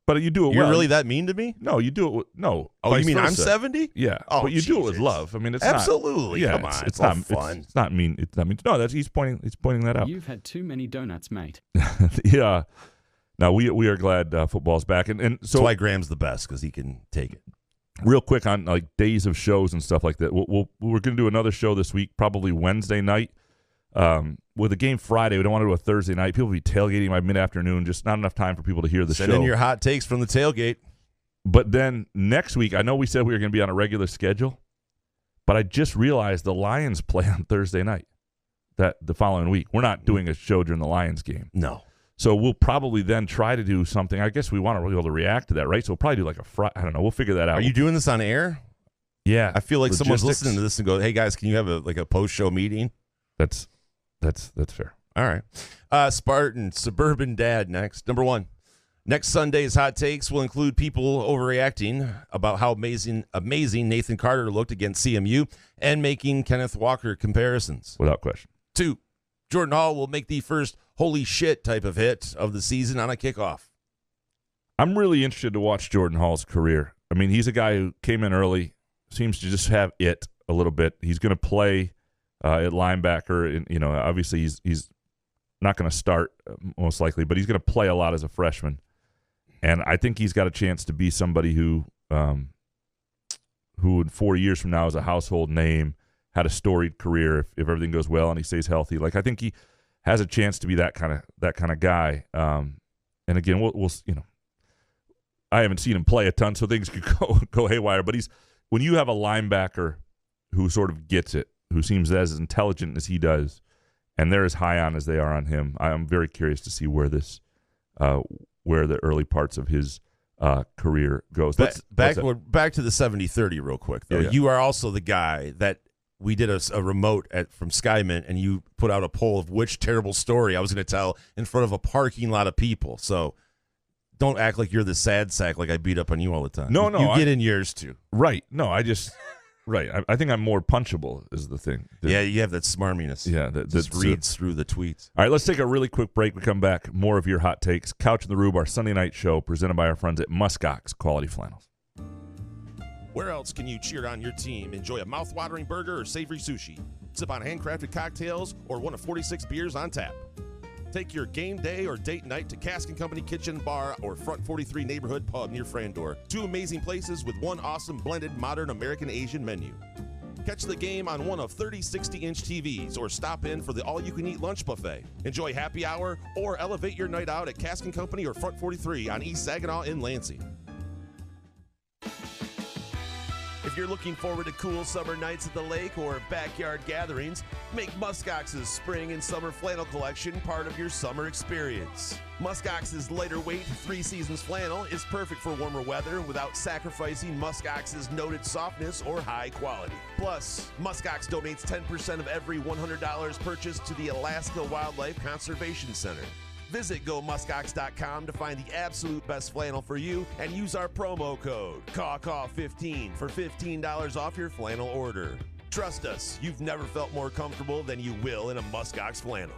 but you do it well. You're really that mean to me? No, you do it no. Oh, you mean versa. I'm 70? Yeah. Oh, but you do it with love. I mean, it's absolutely. Not, Come on. It's not fun. It's not mean. It's not mean. No, he's pointing that out. You've had too many donuts, mate. Yeah. Now we are glad football's back, and so that's why Graham's the best, because he can take it. Real quick on like days of shows and stuff like that. We're going to do another show this week, probably Wednesday night. With a game Friday, we don't want to do a Thursday night. People will be tailgating by mid-afternoon. Just not enough time for people to hear the show. Send in your hot takes from the tailgate. But then next week, I know we said we were going to be on a regular schedule, but I just realized the Lions play on Thursday night. That the following week, we're not doing a show during the Lions game. No. So we'll probably then try to do something. I guess we want to be able to react to that, right? So we'll probably do like I don't know. We'll figure that out. Are you doing this on air? Yeah. I feel like someone's listening to this and go, "Hey guys, can you have a post-show meeting?" That's fair. All right. Spartan, Suburban Dad next. Number 1. Next Sunday's Hot Takes will include people overreacting about how amazing Nathan Carter looked against CMU and making Kenneth Walker comparisons. Without question. 2. Jordan Hall will make the first holy shit type of hit of the season on a kickoff. I'm really interested to watch Jordan Hall's career. I mean, he's a guy who came in early, seems to just have it a little bit. He's going to play at linebacker, and obviously he's not going to start most likely, but he's going to play a lot as a freshman. And I think he's got a chance to be somebody who in 4 years from now is a household name, had a storied career if everything goes well and he stays healthy. Like, I think he has a chance to be that kind of guy. And again, we'll I haven't seen him play a ton, so things could go haywire. But when you have a linebacker who sort of gets it, who seems as intelligent as he does, and they're as high on as they are on him, I'm very curious to see where the early parts of his career goes. Back to the 70-30 real quick, though. Yeah. You are also the guy that we did a remote from Skymint, and you put out a poll of which terrible story I was going to tell in front of a parking lot of people. So don't act like you're the sad sack like I beat up on you all the time. No, you get in yours too. Right. No, right. I think I'm more punchable is the thing. Yeah, you have that smarminess. Yeah. That reads through the tweets. All right, let's take a really quick break. We come back. More of your hot takes. Couch in the Rube, our Sunday night show, presented by our friends at Muskox Quality Flannels. Where else can you cheer on your team? Enjoy a mouth-watering burger or savory sushi. Sip on handcrafted cocktails or one of 46 beers on tap. Take your game day or date night to Cask & Company Kitchen Bar or Front 43 Neighborhood Pub near Frandor. 2 amazing places with 1 awesome blended modern American Asian menu. Catch the game on one of 30 60-inch TVs or stop in for the all-you-can-eat lunch buffet. Enjoy happy hour or elevate your night out at Cask & Company or Front 43 on East Saginaw in Lansing. If you're looking forward to cool summer nights at the lake or backyard gatherings, make Muskox's spring and summer flannel collection part of your summer experience. Muskox's lighter weight 3 seasons flannel is perfect for warmer weather without sacrificing Muskox's noted softness or high quality. Plus, Muskox donates 10% of every $100 purchased to the Alaska Wildlife Conservation Center. Visit GoMuskox.com to find the absolute best flannel for you and use our promo code CAW15 for $15 off your flannel order. Trust us, you've never felt more comfortable than you will in a Muskox flannel.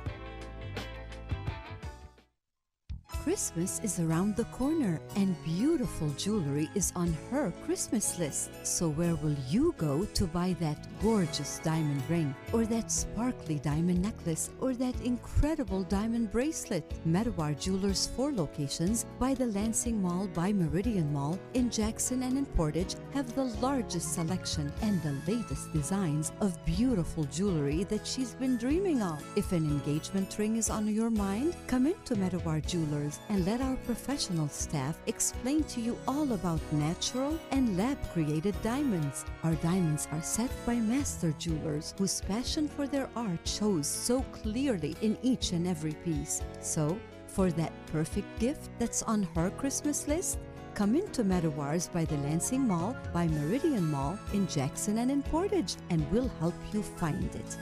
Christmas is around the corner and beautiful jewelry is on her Christmas list. So where will you go to buy that gorgeous diamond ring or that sparkly diamond necklace or that incredible diamond bracelet? Meadowar Jewelers' 4 locations by the Lansing Mall by Meridian Mall in Jackson and in Portage have the largest selection and the latest designs of beautiful jewelry that she's been dreaming of. If an engagement ring is on your mind, come into Meadowar Jewelers and let our professional staff explain to you all about natural and lab-created diamonds. Our diamonds are set by master jewelers whose passion for their art shows so clearly in each and every piece. So, for that perfect gift that's on her Christmas list, come into Meadowars by the Lansing Mall by Meridian Mall in Jackson and in Portage, and we'll help you find it.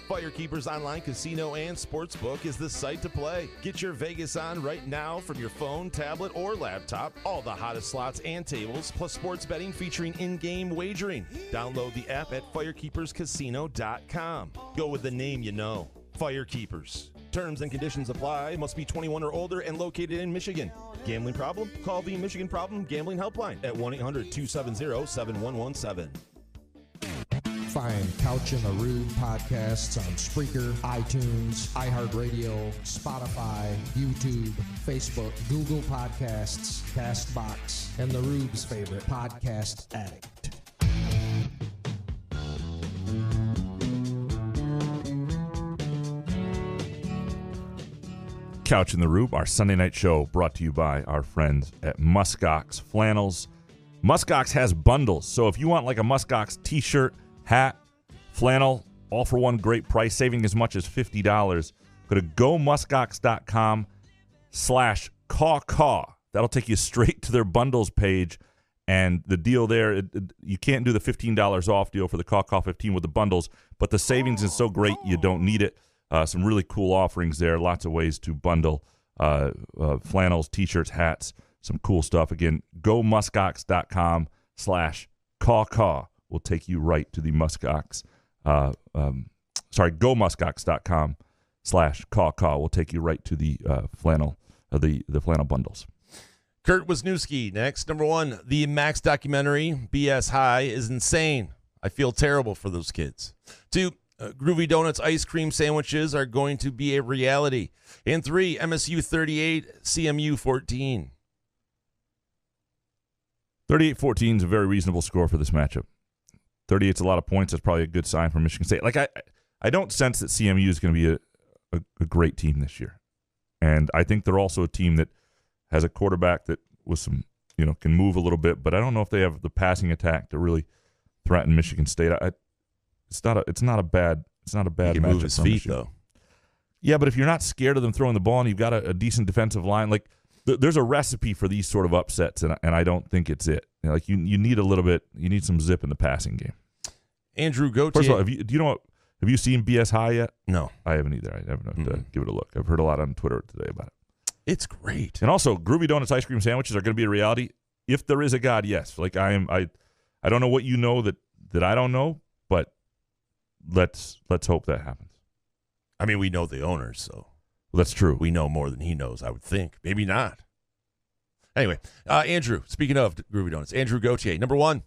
Firekeepers Online Casino and Sportsbook is the site to play. Get your Vegas on right now from your phone, tablet, or laptop. All the hottest slots and tables, plus sports betting featuring in-game wagering. Download the app at firekeeperscasino.com. Go with the name you know. Firekeepers. Terms and conditions apply. Must be 21 or older and located in Michigan. Gambling problem? Call the Michigan Problem Gambling Helpline at 1-800-270-7117. Find Couch in the Rube podcasts on Spreaker, iTunes, iHeartRadio, Spotify, YouTube, Facebook, Google Podcasts, CastBox, and the Rube's favorite podcast addict. Couch in the Rube, our Sunday night show, brought to you by our friends at Muskox Flannels. Muskox has bundles, so if you want like a Muskox t-shirt, hat, flannel, all for one great price, saving as much as $50. Go to gomuskox.com/caw-caw. That'll take you straight to their bundles page, And the deal there, you can't do the $15 off deal for the Caw 15 with the bundles, but the savings is so great you don't need it. Some really cool offerings there. Lots of ways to bundle flannels, T-shirts, hats, some cool stuff. Again, gomuskox.com/caw will take you right to the Muskox. gomuskox.com/caw will take you right to the flannel bundles. Kurt Wisniewski next. Number 1, the Max documentary, BS High, is insane. I feel terrible for those kids. 2, Groovy Donuts ice cream sandwiches are going to be a reality. And 3, MSU 38, CMU 14. 38-14 is a very reasonable score for this matchup. 38's a lot of points. That's probably a good sign for Michigan State. Like I don't sense that CMU is going to be a great team this year. And I think they're also a team that has a quarterback that with some, can move a little bit, but I don't know if they have the passing attack to really threaten Michigan State. It's not a bad matchup. He can move his feet though. Yeah, but if you're not scared of them throwing the ball and you've got a decent defensive line, like there's a recipe for these sort of upsets, and I don't think it's it. Like you need a little bit, you need some zip in the passing game. Andrew Gauthier. First of all, have you seen BS High yet? No, I haven't either. I haven't had to give it a look. I've heard a lot on Twitter today about it. It's great. And also, Groovy Donuts ice cream sandwiches are going to be a reality. If there is a God, yes. Like I don't know what you know that I don't know, but let's hope that happens. I mean, we know the owners, so that's true. We know more than he knows, I would think. Maybe not. Anyway, Andrew, speaking of Groovy Donuts, Andrew Gauthier. Number 1,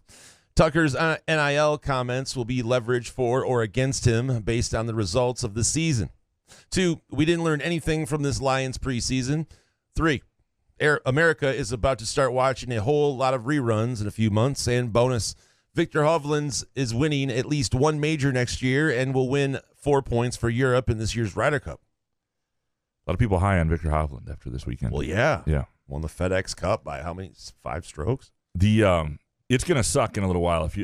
Tucker's NIL comments will be leveraged for or against him based on the results of the season. 2, we didn't learn anything from this Lions preseason. 3, America is about to start watching a whole lot of reruns in a few months. And bonus, Victor Hovland is winning at least one major next year and will win 4 points for Europe in this year's Ryder Cup. A lot of people high on Victor Hovland after this weekend. Well, yeah. Yeah. Won the FedEx Cup by how many? 5 strokes? It's going to suck in a little while. If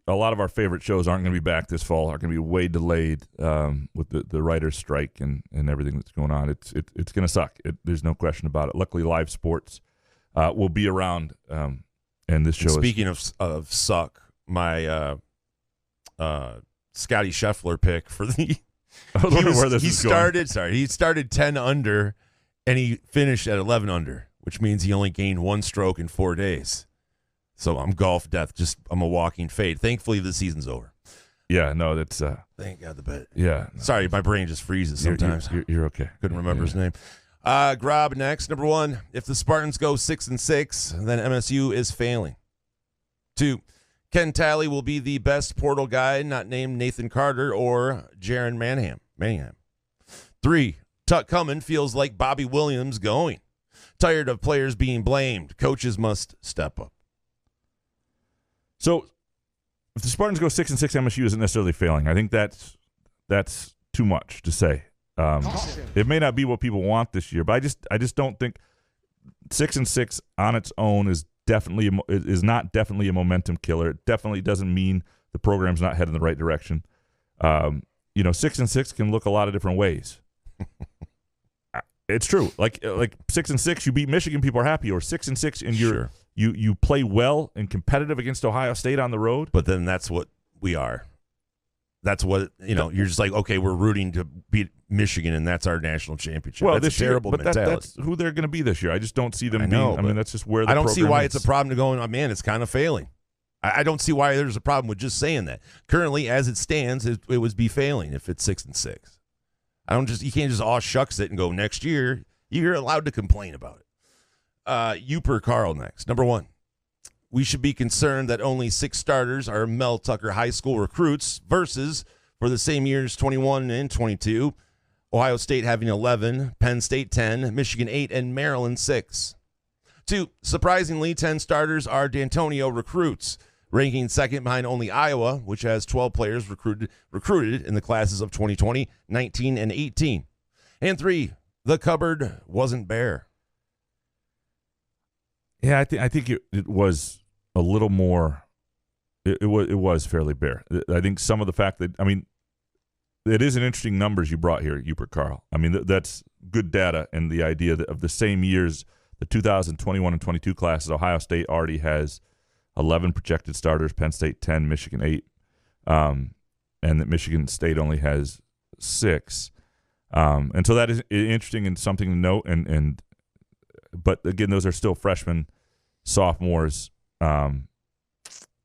a lot of our favorite shows aren't going to be back this fall, are going to be way delayed with the writers' strike and everything that's going on. It's going to suck. There's no question about it. Luckily, live sports will be around, and this show. Speaking of suck, my Scotty Scheffler pick for the. He started 10 under, and he finished at 11 under, which means he only gained 1 stroke in 4 days. So I'm golf death. I'm a walking fade. Thankfully, the season's over. Yeah, no, that's. Thank God the bet. Yeah. No. Sorry, my brain just freezes sometimes. You're okay. Couldn't remember his name. Grob next. Number 1, if the Spartans go 6-6, then MSU is failing. 2, Ken Talley will be the best portal guy not named Nathan Carter or Jaron Manningham. 3, Tuck Cummins feels like Bobby Williams going. Tired of players being blamed. Coaches must step up. So, if the Spartans go 6-6, MSU isn't necessarily failing. I think that's too much to say. It may not be what people want this year, but I just don't think 6-6 on its own is not definitely a momentum killer. It definitely doesn't mean the program's not heading in the right direction. 6-6 can look a lot of different ways. It's true. Like 6-6, you beat Michigan, people are happy. Or 6-6, and you play well and competitive against Ohio State on the road. But then that's what we are. That's what you're just like, okay, we're rooting to beat Michigan, and that's our national championship. Well, that's a terrible mentality. That's who they're going to be this year. I just don't see them being. I mean, that's just where the I don't see why is. it's a problem to go. Oh man, it's kind of failing. I don't see why there's a problem with just saying that. Currently, as it stands, it would be failing if it's 6-6. You can't just shucks it and go next year. You're allowed to complain about it. Uper Carl next. Number 1, we should be concerned that only 6 starters are Mel Tucker High School recruits versus for the same years 21 and 22, Ohio State having 11, Penn State 10, Michigan 8, and Maryland 6. 2, surprisingly, 10 starters are D'Antonio recruits, ranking second behind only Iowa, which has 12 players recruited in the classes of 2020, 19, and 18. And 3, the cupboard wasn't bare. Yeah, I think it was a little more. It was fairly bare. I think some of the fact that it is an interesting numbers you brought here, Uper Carl. I mean that's good data, and the idea that of the same years, the 2021 and 22 classes, Ohio State already has 11 projected starters, Penn State 10, Michigan 8, and that Michigan State only has 6. And so that is interesting and something to note. But again, those are still freshmen, sophomores, and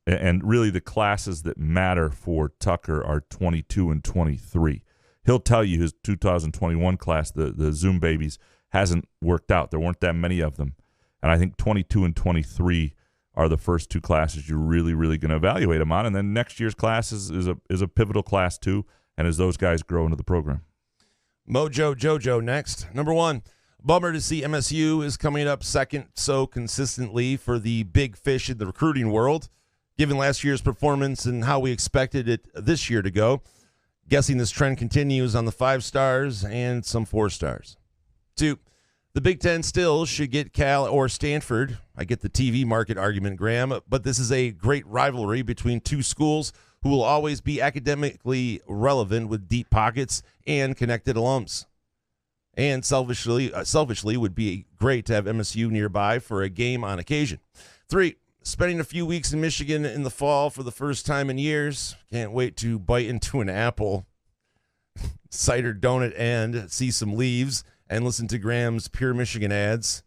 really the classes that matter for Tucker are 22 and 23. He'll tell you his 2021 class, the Zoom babies, hasn't worked out. There weren't that many of them. And I think 22 and 23 are the first 2 classes you're really, really going to evaluate them on. And then next year's class is a pivotal class too, and as those guys grow into the program. Mojo Jojo next. Number 1, bummer to see MSU is coming up second so consistently for the big fish in the recruiting world, given last year's performance and how we expected it this year to go. Guessing this trend continues on the 5 stars and some 4 stars. 2, the Big Ten still should get Cal or Stanford. I get the TV market argument, Graham, but this is a great rivalry between 2 schools who will always be academically relevant with deep pockets and connected alums. And selfishly would be great to have MSU nearby for a game on occasion. 3, spending a few weeks in Michigan in the fall for the first time in years. Can't wait to bite into an apple, cider donut, and see some leaves and listen to Graham's Pure Michigan ads.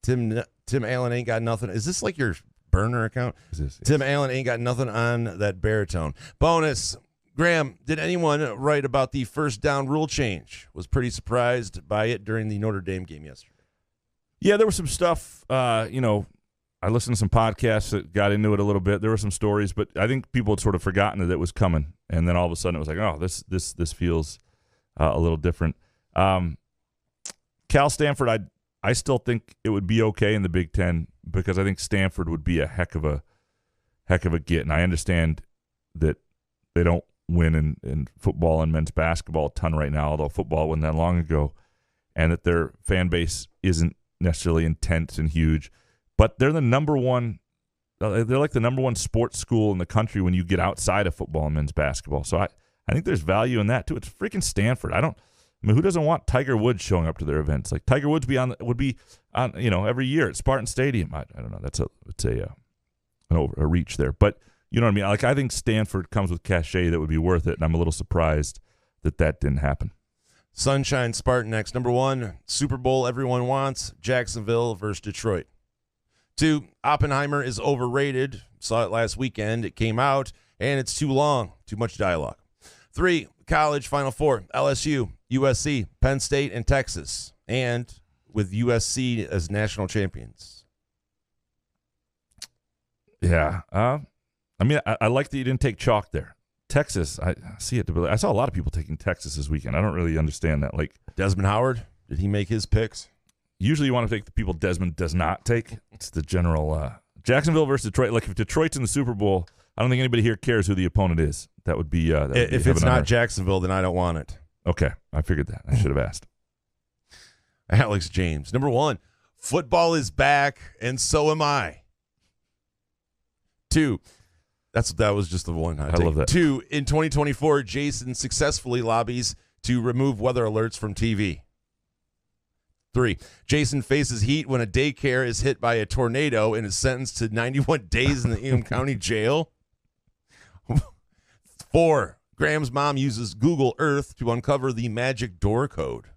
Tim Allen ain't got nothing. Is this like your burner account? Tim Allen ain't got nothing on that baritone. Bonus. Graham, did anyone write about the first down rule change? Was pretty surprised by it during the Notre Dame game yesterday. Yeah, there was some stuff, I listened to some podcasts that got into it a little bit. There were some stories, but I think people had sort of forgotten that it was coming. And then all of a sudden it was like, oh, this feels a little different. Cal Stanford, I still think it would be okay in the Big Ten because I think Stanford would be a heck of a get. And I understand that they don't win in football and men's basketball a ton right now, although football wasn't that long ago, and that their fan base isn't necessarily intense and huge. But they're the number one. They're like the number 1 sports school in the country when you get outside of football and men's basketball. So I think there's value in that too. It's freaking Stanford. Who doesn't want Tiger Woods showing up to their events? Like Tiger Woods would be on every year at Spartan Stadium. I don't know. It's a reach there, but you know what I mean. Like I think Stanford comes with cachet that would be worth it, and I'm a little surprised that didn't happen. Sunshine Spartan next. Number 1, Super Bowl everyone wants. Jacksonville versus Detroit. 2, Oppenheimer is overrated. Saw it last weekend. It came out, and it's too long. Too much dialogue. 3, college Final Four. LSU, USC, Penn State, and Texas. And with USC as national champions. Yeah. I like that you didn't take chalk there. Texas, I see it. I saw a lot of people taking Texas this weekend. I don't really understand that. Like Desmond Howard, did he make his picks? Usually you want to take the people Desmond does not take. It's the general Jacksonville versus Detroit. Like if Detroit's in the Super Bowl, I don't think anybody here cares who the opponent is. That would be if it's not Jacksonville, then I don't want it. Okay, I figured that. I should have asked. Alex James. Number 1, football is back, and so am I. 2, that was just the one. I love that. 2, in 2024, Jason successfully lobbies to remove weather alerts from TV. 3, Jason faces heat when a daycare is hit by a tornado and is sentenced to 91 days in the Ingham County Jail. 4, Graham's mom uses Google Earth to uncover the magic door code.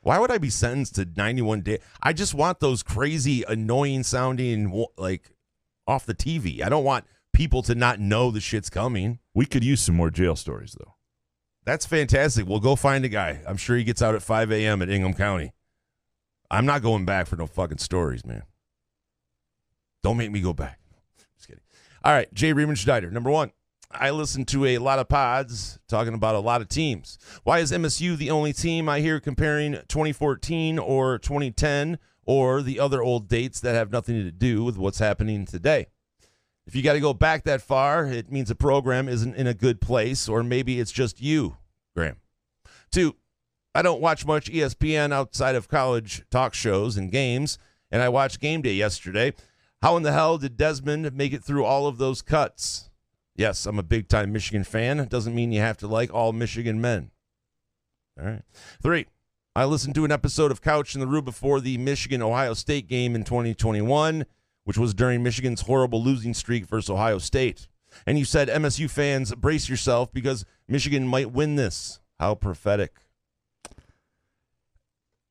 Why would I be sentenced to 91 days? I just want those crazy, annoying sounding, like, off the TV. I don't want people to not know the shit's coming. We could use some more jail stories, though. That's fantastic. We'll go find a guy. I'm sure he gets out at 5 a.m. at Ingham County. I'm not going back for no fucking stories, man. Don't make me go back. Just kidding. All right, Jay Riemenschneider. Number 1, I listen to a lot of pods talking about a lot of teams. Why is MSU the only team I hear comparing 2014 or 2010 or the other old dates that have nothing to do with what's happening today? If you got to go back that far, it means a program isn't in a good place, or maybe it's just you, Graham. 2, I don't watch much ESPN outside of college talk shows and games, and I watched Game Day yesterday. How in the hell did Desmond make it through all of those cuts? Yes, I'm a big-time Michigan fan. It doesn't mean you have to like all Michigan men. All right. 3, I listened to an episode of Couch in the Rue before the Michigan-Ohio State game in 2021. which was during Michigan's horrible losing streak versus Ohio State. And you said, MSU fans, brace yourself because Michigan might win this. How prophetic.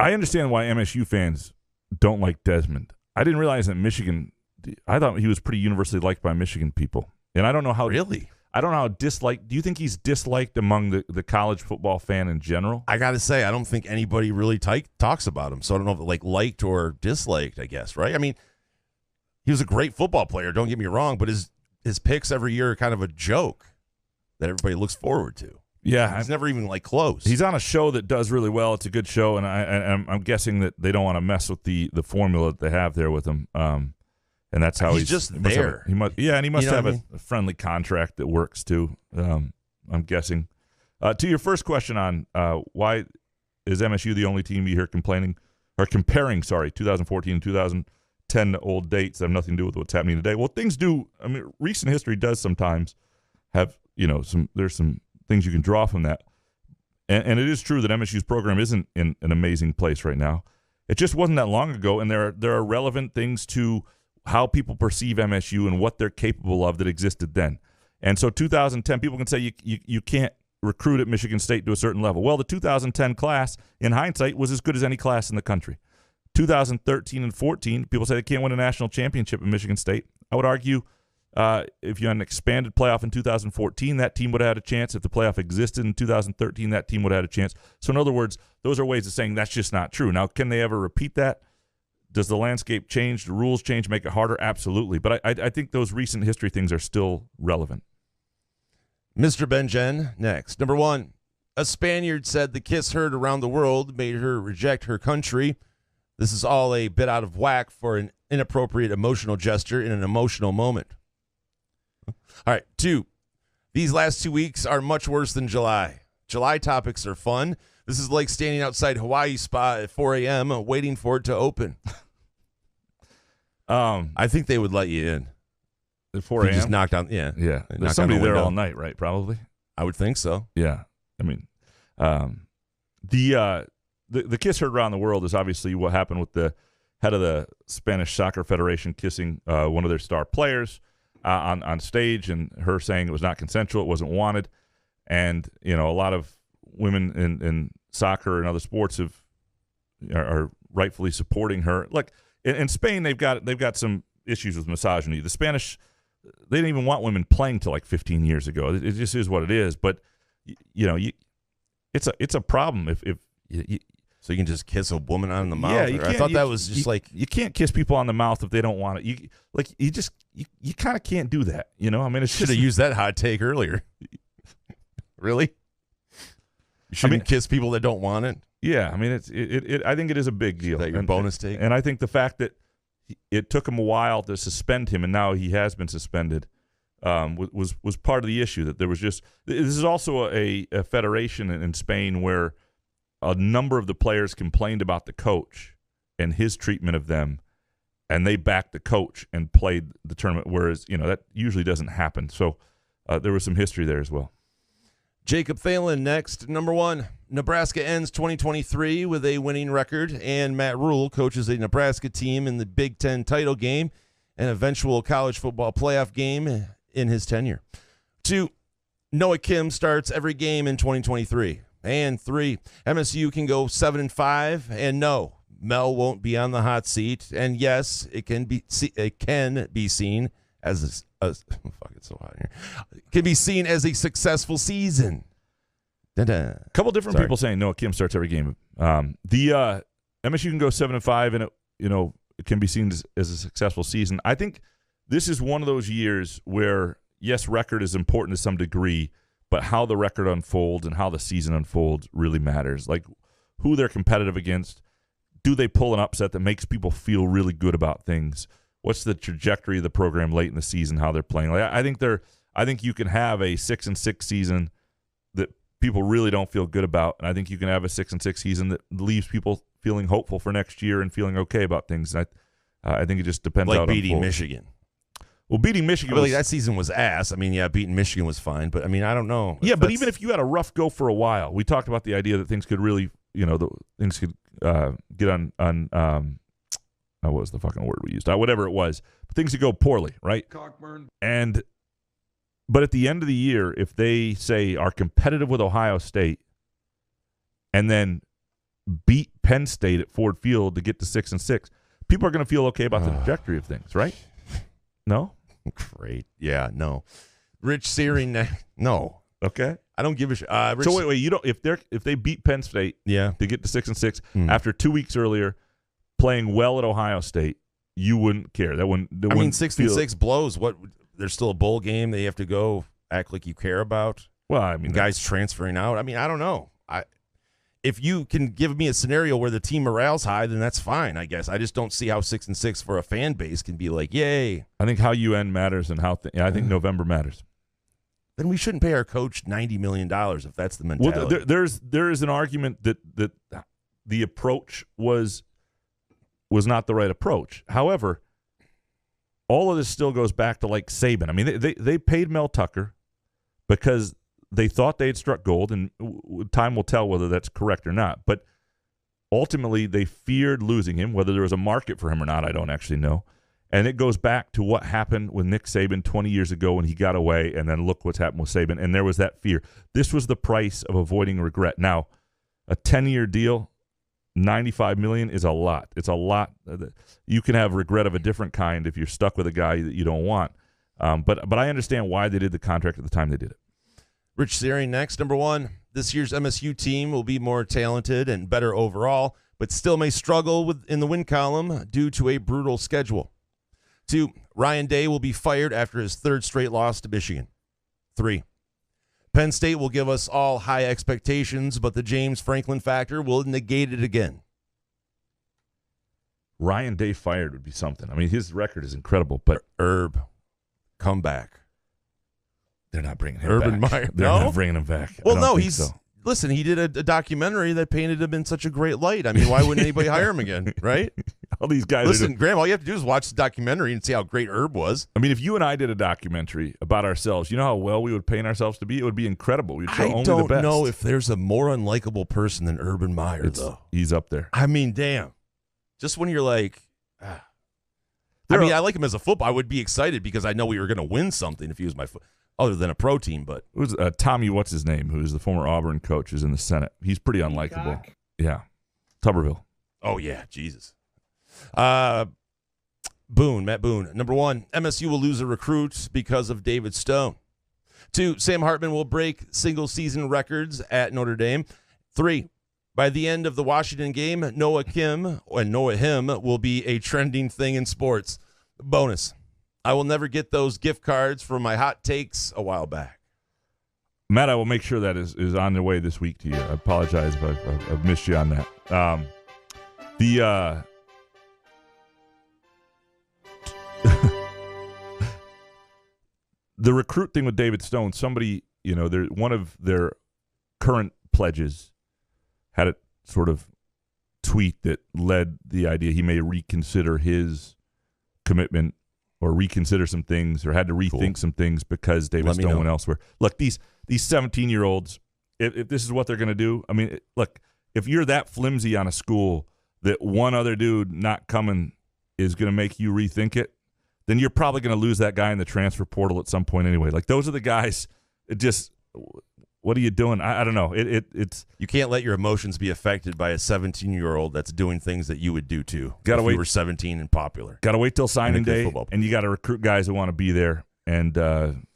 I understand why MSU fans don't like Desmond. I didn't realize that Michigan, I thought he was pretty universally liked by Michigan people. And I don't know how. Really? I don't know how disliked. Do you think he's disliked among the college football fan in general? I got to say, I don't think anybody really talks about him. So I don't know if liked or disliked, I guess, right? I mean, he was a great football player, don't get me wrong, but his picks every year are kind of a joke that everybody looks forward to. Yeah, he's never even close. He's on a show that does really well. It's a good show, and I'm guessing that they don't want to mess with the formula that they have there with him. And that's how he's just there. And he must have a friendly contract that works too. I'm guessing. To your first question on why is MSU the only team you hear comparing 2014 and 2010 old dates that have nothing to do with what's happening today? Well, things do. I mean, recent history does sometimes have there's some things you can draw from that. And it is true that MSU's program isn't in an amazing place right now. It just wasn't that long ago, and there are relevant things to how people perceive MSU and what they're capable of that existed then. And so 2010, people can say you can't recruit at Michigan State to a certain level. Well, the 2010 class, in hindsight, was as good as any class in the country. 2013 and 14, people say they can't win a national championship at Michigan State. I would argue if you had an expanded playoff in 2014, that team would have had a chance. If the playoff existed in 2013, that team would have had a chance. So in other words, those are ways of saying that's just not true. Now, can they ever repeat that? Does the landscape change? The rules change, make it harder? Absolutely. But I think those recent history things are still relevant. Mr. Benjen, next. Number 1, a Spaniard said the kiss heard around the world made her reject her country. This is all a bit out of whack for an inappropriate emotional gesture in an emotional moment. All right, 2, these last 2 weeks are much worse than July. July topics are fun. This is like standing outside Hawaii Spa at 4 a.m. waiting for it to open. I think they would let you in. At 4 a.m.? Just knocked on, yeah. There's somebody there all night, right? Probably. I would think so. Yeah. I mean, the kiss heard around the world is obviously what happened with the head of the Spanish Soccer Federation kissing one of their star players on stage, and her saying it was not consensual, it wasn't wanted. And, a lot of women in soccer and other sports are rightfully supporting her. Like in Spain, they've got some issues with misogyny. The Spanish, they didn't even want women playing till 15 years ago. It just is what it is. But it's a problem if so you can just kiss a woman on the mouth. Yeah, I thought that was just you can't kiss people on the mouth if they don't want it. You kind of can't do that. I mean, it should have used that hot take earlier. Really? You shouldn't kiss people that don't want it? Yeah, I mean, I think it is a big deal. Is that your bonus take? And I think the fact that it took him a while to suspend him, and now he has been suspended, was part of the issue. That there was this is also a federation in Spain where a number of the players complained about the coach and his treatment of them, and they backed the coach and played the tournament, whereas that usually doesn't happen. So there was some history there as well. Jacob Thalen next. Number 1, Nebraska ends 2023 with a winning record, and Matt Rule coaches a Nebraska team in the Big Ten title game and eventual college football playoff game in his tenure. 2, Noah Kim starts every game in 2023. And 3, MSU can go 7-5, and no, Mel won't be on the hot seat. And yes, it can be seen as fuck, it's so hot here. It can be seen as a successful season. A couple different people saying Noah Kim starts every game. The MSU can go 7-5, and it can be seen as a successful season. I think this is one of those years where yes, record is important to some degree, but how the record unfolds and how the season unfolds really matters. Like who they're competitive against. Do they pull an upset that makes people feel really good about things? What's the trajectory of the program late in the season, how they're playing? I think you can have a 6-6 season that people really don't feel good about, and I think you can have a 6-6 season that leaves people feeling hopeful for next year and feeling okay about things. And I think it just depends. Like beating Michigan. Well, beating Michigan. Really, that season was ass. I mean, yeah, beating Michigan was fine, but I mean, I don't know. Yeah, but even if you had a rough go for a while, we talked about the idea that things could really, things could get on what was the fucking word we used? Whatever it was. But things that go poorly, right? Cockburn. But at the end of the year, if they say are competitive with Ohio State and then beat Penn State at Ford Field to get to 6-6, people are going to feel okay about the trajectory of things, right? No? Great. Yeah, no. Rich Searing, no. Okay. I don't give a shit. So wait, you don't if they beat Penn State to get to 6-6 after 2 weeks earlier playing well at Ohio State, you wouldn't care. That wouldn't. 6-6 blows. What? There's still a bowl game they have to go act like you care about. Well, I mean, guys transferring out. I mean, I don't know. If you can give me a scenario where the team morale's high, then that's fine, I guess. I just don't see how 6-6 for a fan base can be like, yay. I think how you end matters and how I think November matters. Then we shouldn't pay our coach $90 million if that's the mentality. Well, there is an argument that the approach was not the right approach. However, all of this still goes back to like Saban. I mean, they paid Mel Tucker because they thought they had struck gold, and time will tell whether that's correct or not. But ultimately, they feared losing him. Whether there was a market for him or not, I don't actually know. And it goes back to what happened with Nick Saban 20 years ago when he got away, and then look what's happened with Saban. And there was that fear. This was the price of avoiding regret. Now, a 10-year deal, $95 million is a lot. It's a lot. You can have regret of a different kind if you're stuck with a guy that you don't want. But I understand why they did the contract at the time they did it. Rich Searing next. Number 1, this year's MSU team will be more talented and better overall, but still may struggle in the win column due to a brutal schedule. 2, Ryan Day will be fired after his 3rd straight loss to Michigan. 3, Penn State will give us all high expectations, but the James Franklin factor will negate it again. Ryan Day fired would be something. I mean, his record is incredible, but Herb, come back. They're not bringing him Urban back. Meyer. They're not bringing him back. Well, no, listen, he did a documentary that painted him in such a great light. I mean, why wouldn't anybody hire him again, right? All these guys. Listen, Graham, all you have to do is watch the documentary and see how great Herb was. I mean, if you and I did a documentary about ourselves, you know how well we would paint ourselves to be? It would be incredible. We'd show only the best. I don't know if there's a more unlikable person than Urban Meyer, though. He's up there. I mean, damn. Just when you're like, I like him as a football. I would be excited because I know we were going to win something if he was my other than a pro team. But it was Tommy, what's his name, who's the former Auburn coach, is in the Senate. He's pretty unlikable. Yeah. Tuberville. Oh, yeah. Jesus. Matt Boone. Number 1, MSU will lose a recruit because of David Stone. 2, Sam Hartman will break single-season records at Notre Dame. 3, by the end of the Washington game, Noah Kim and Noah Him will be a trending thing in sports. Bonus, I will never get those gift cards for my hot takes a while back. Matt, I will make sure that is on their way this week to you. I apologize if I've missed you on that. The recruit thing with David Stone, somebody, one of their current pledges had a sort of tweet that led the idea he may reconsider his commitment or reconsider some things or had to rethink some things because David Stone went elsewhere. Look, these 17-year-olds, if this is what they're going to do, I mean, look, if you're that flimsy on a school that one other dude not coming is going to make you rethink it, then you're probably going to lose that guy in the transfer portal at some point anyway. Like, those are the guys, what are you doing? I don't know. It's you can't let your emotions be affected by a 17-year-old that's doing things that you would do too. Gotta wait. You were 17 and popular. Got to wait till signing day, and you got to recruit guys that want to be there. And I'm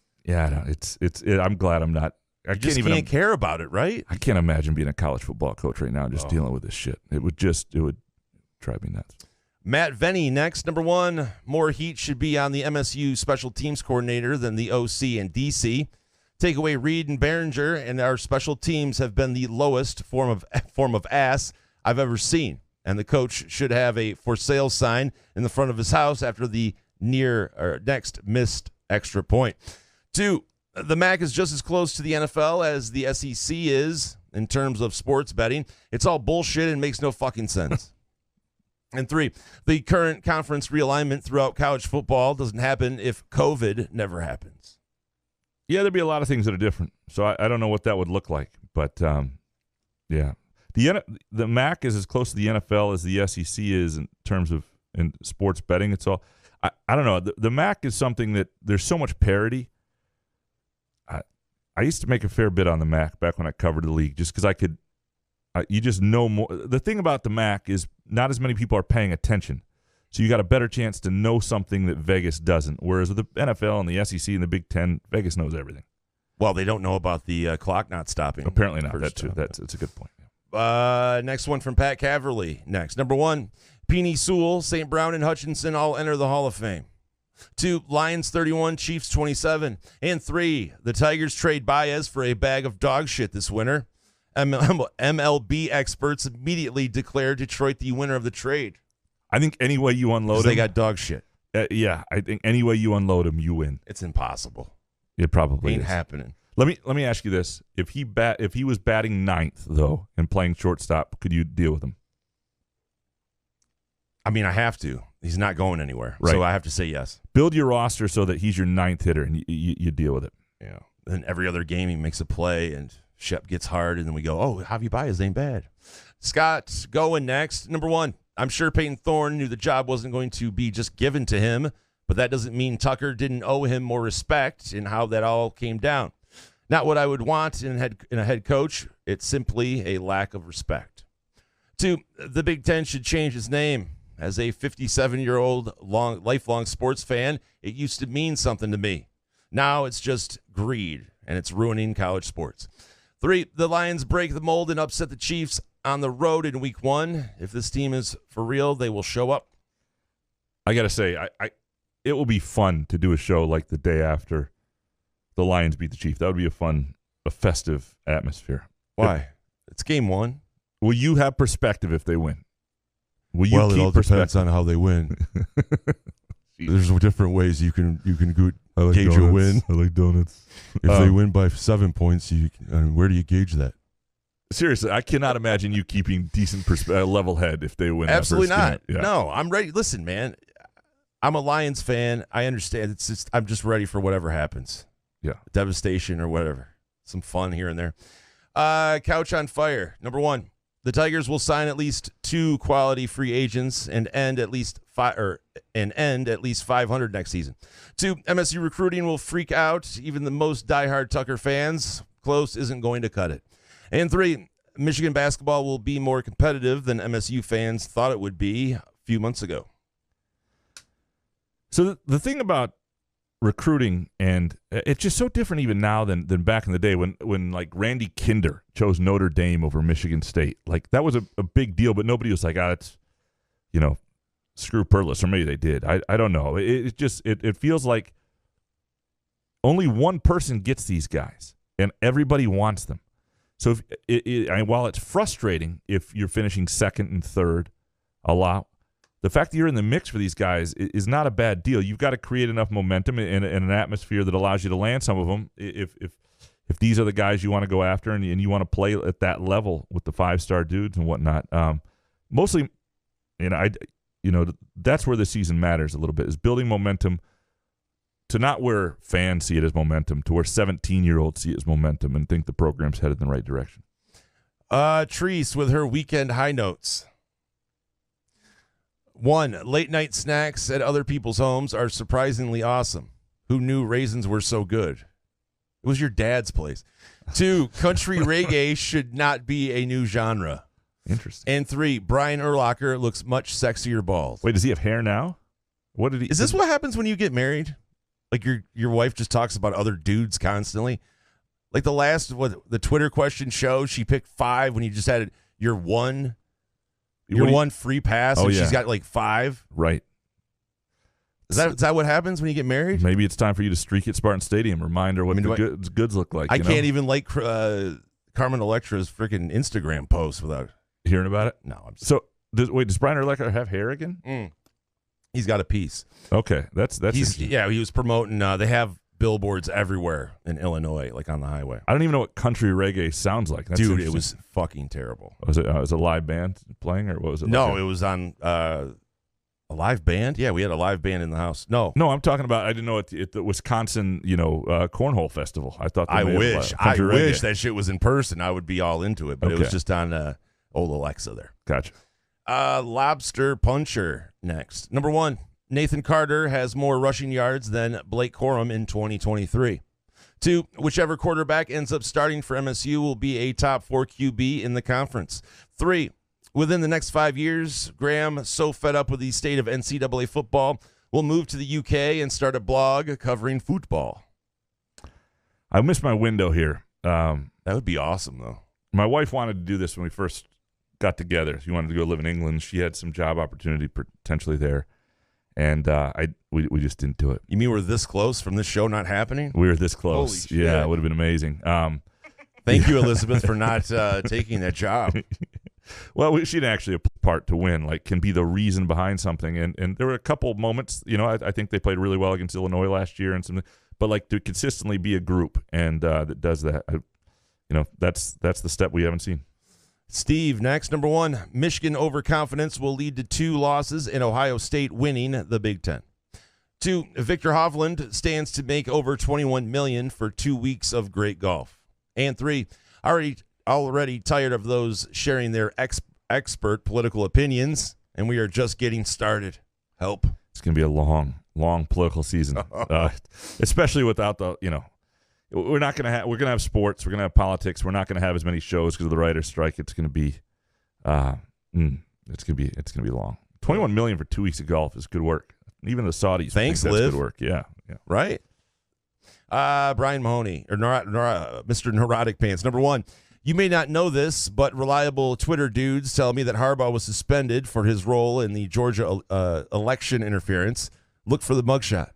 glad I'm not. I can't care about it, right? I can't imagine being a college football coach right now and just dealing with this shit. It would drive me nuts. Matt Venny next. Number 1, more heat should be on the MSU special teams coordinator than the OC and DC. Take away Reed and Behringer, and our special teams have been the lowest form of ass I've ever seen. And the coach should have a for sale sign in the front of his house after the next missed extra point. 2, the MAC is just as close to the NFL as the SEC is in terms of sports betting. It's all bullshit and makes no fucking sense. And 3, the current conference realignment throughout college football doesn't happen if COVID never happens. Yeah, there'd be a lot of things that are different. So I don't know what that would look like. But, yeah. The MAC is as close to the NFL as the SEC is in terms of sports betting. It's all. I don't know. The MAC is something that there's so much parity. I used to make a fair bit on the MAC back when I covered the league, just because I could. You just know more. The thing about the MAC is not as many people are paying attention, so you got a better chance to know something that Vegas doesn't. Whereas with the NFL and the SEC and the Big Ten, Vegas knows everything. Well, they don't know about the clock not stopping. Apparently not. That too. That's a good point. Next one from Pat Caverly. Next, number 1, Penny Sewell, St. Brown, and Hutchinson all enter the Hall of Fame. 2, Lions 31, Chiefs 27. And 3, the Tigers trade Baez for a bag of dog shit this winter. MLB experts immediately declared Detroit the winner of the trade. I think any way you unload them, they got dog shit. Yeah, I think any way you unload them, you win. It's impossible. It probably ain't is. happening. Let me ask you this: if he was batting 9th though and playing shortstop, could you deal with him? I mean, I have to. He's not going anywhere, right. So I have to say yes. Build your roster so that he's your 9th hitter, and you deal with it. Yeah. Then every other game he makes a play, and Shep gets hard, and then we go, oh, Javi Baez ain't bad. Scott going next. Number 1, I'm sure Peyton Thorne knew the job wasn't going to be just given to him, but that doesn't mean Tucker didn't owe him more respect in how that all came down. Not what I would want in a head coach. It's simply a lack of respect. 2, the Big Ten should change its name. As a 57-year-old lifelong sports fan, it used to mean something to me. Now it's just greed, and it's ruining college sports. 3, the Lions break the mold and upset the Chiefs on the road in week 1. If this team is for real, they will show up. I got to say, it will be fun to do a show like the day after the Lions beat the Chiefs. That would be a festive atmosphere. Why? It's game 1. Will you have perspective if they win? Will you well, keep it all depends on how they win. There's different ways you can gauge a win. I like donuts. If they win by 7 points, where do you gauge that? Seriously, I cannot imagine you keeping decent level head if they win. Absolutely not. Yeah. No, I'm ready. Listen, man, I'm a Lions fan. I understand. I'm just ready for whatever happens. Yeah, devastation or whatever. Some fun here and there. Couch on fire. Number 1. The Tigers will sign at least 2 quality free agents and end at least 500 next season. 2, MSU recruiting will freak out even the most diehard Tucker fans. Close isn't going to cut it. And 3, Michigan basketball will be more competitive than MSU fans thought it would be a few months ago. So the thing about recruiting, and it's just so different even now than back in the day when like Randy Kinder chose Notre Dame over Michigan State. Like that was a big deal, but nobody was like, it's, screw Perlis, or maybe they did. I don't know. It feels like only one person gets these guys, and everybody wants them. So while it's frustrating if you're finishing 2nd and 3rd a lot, the fact that you're in the mix for these guys is not a bad deal. You've got to create enough momentum in an atmosphere that allows you to land some of them. If these are the guys you want to go after and you want to play at that level with the 5-star dudes and whatnot, mostly, that's where the season matters a little bit, is building momentum to not where fans see it as momentum, to where 17-year-olds see it as momentum and think the program's headed in the right direction. Treese with her weekend high notes. 1, late night snacks at other people's homes are surprisingly awesome. Who knew raisins were so good? It was your dad's place. 2, country reggae should not be a new genre. Interesting. And 3, Brian Urlacher looks much sexier bald. Wait, does he have hair now? What did he? Is this what happens when you get married? Like your wife just talks about other dudes constantly? Like the Twitter question shows, she picked 5 when you just had your one free pass, and she's got like 5. Right. Is that what happens when you get married? Maybe it's time for you to streak at Spartan Stadium. Remind her what the goods look like. I can't even like Carmen Electra's freaking Instagram post without hearing about it. No. Does Brian Urlacher have hair again? He's got a piece. Okay, that's he was promoting. They have billboards everywhere in Illinois, like on the highway. I don't even know what country reggae sounds like. That's Dude, it was fucking terrible. Was it a live band playing, or what was it? No, it was on a live band. Yeah, we had a live band in the house. No, I'm talking about. I didn't know at the Wisconsin, cornhole festival. I thought. I wish that shit was in person. I would be all into it, but it was just on old Alexa there. Gotcha. Lobster Puncher next. Number 1. Nathan Carter has more rushing yards than Blake Corum in 2023. 2, whichever quarterback ends up starting for MSU will be a top 4 QB in the conference. 3, within the next 5 years, Graham, so fed up with the state of NCAA football, will move to the UK and start a blog covering football. I missed my window here. That would be awesome, though. My wife wanted to do this when we first got together. She wanted to go live in England. She had some job opportunity potentially there. And we just didn't do it. You mean we're this close from this show not happening? We were this close. Holy shit. Yeah, it would have been amazing. Thank you, Elizabeth, for not taking that job. Well, she'd actually a part to win, like can be the reason behind something. And there were a couple moments, I think they played really well against Illinois last year and something. But like to consistently be a group and that does that, that's the step we haven't seen. Steve, next, number 1, Michigan overconfidence will lead to 2 losses and Ohio State winning the Big Ten. 2, Victor Hovland stands to make over $21 million for 2 weeks of great golf. And 3, already tired of those sharing their expert political opinions, and we are just getting started. Help. It's going to be a long political season, especially without the, we're going to have sports. We're going to have politics. We're not going to have as many shows because of the writer's strike. It's going to be, it's going to be long. $21 million for 2 weeks of golf is good work. Even the Saudis. Thanks, think Liv. that's good work. Yeah. Right. Brian Mahoney, or Mr. Neurotic Pants. Number 1, you may not know this, but reliable Twitter dudes tell me that Harbaugh was suspended for his role in the Georgia election interference. Look for the mugshot.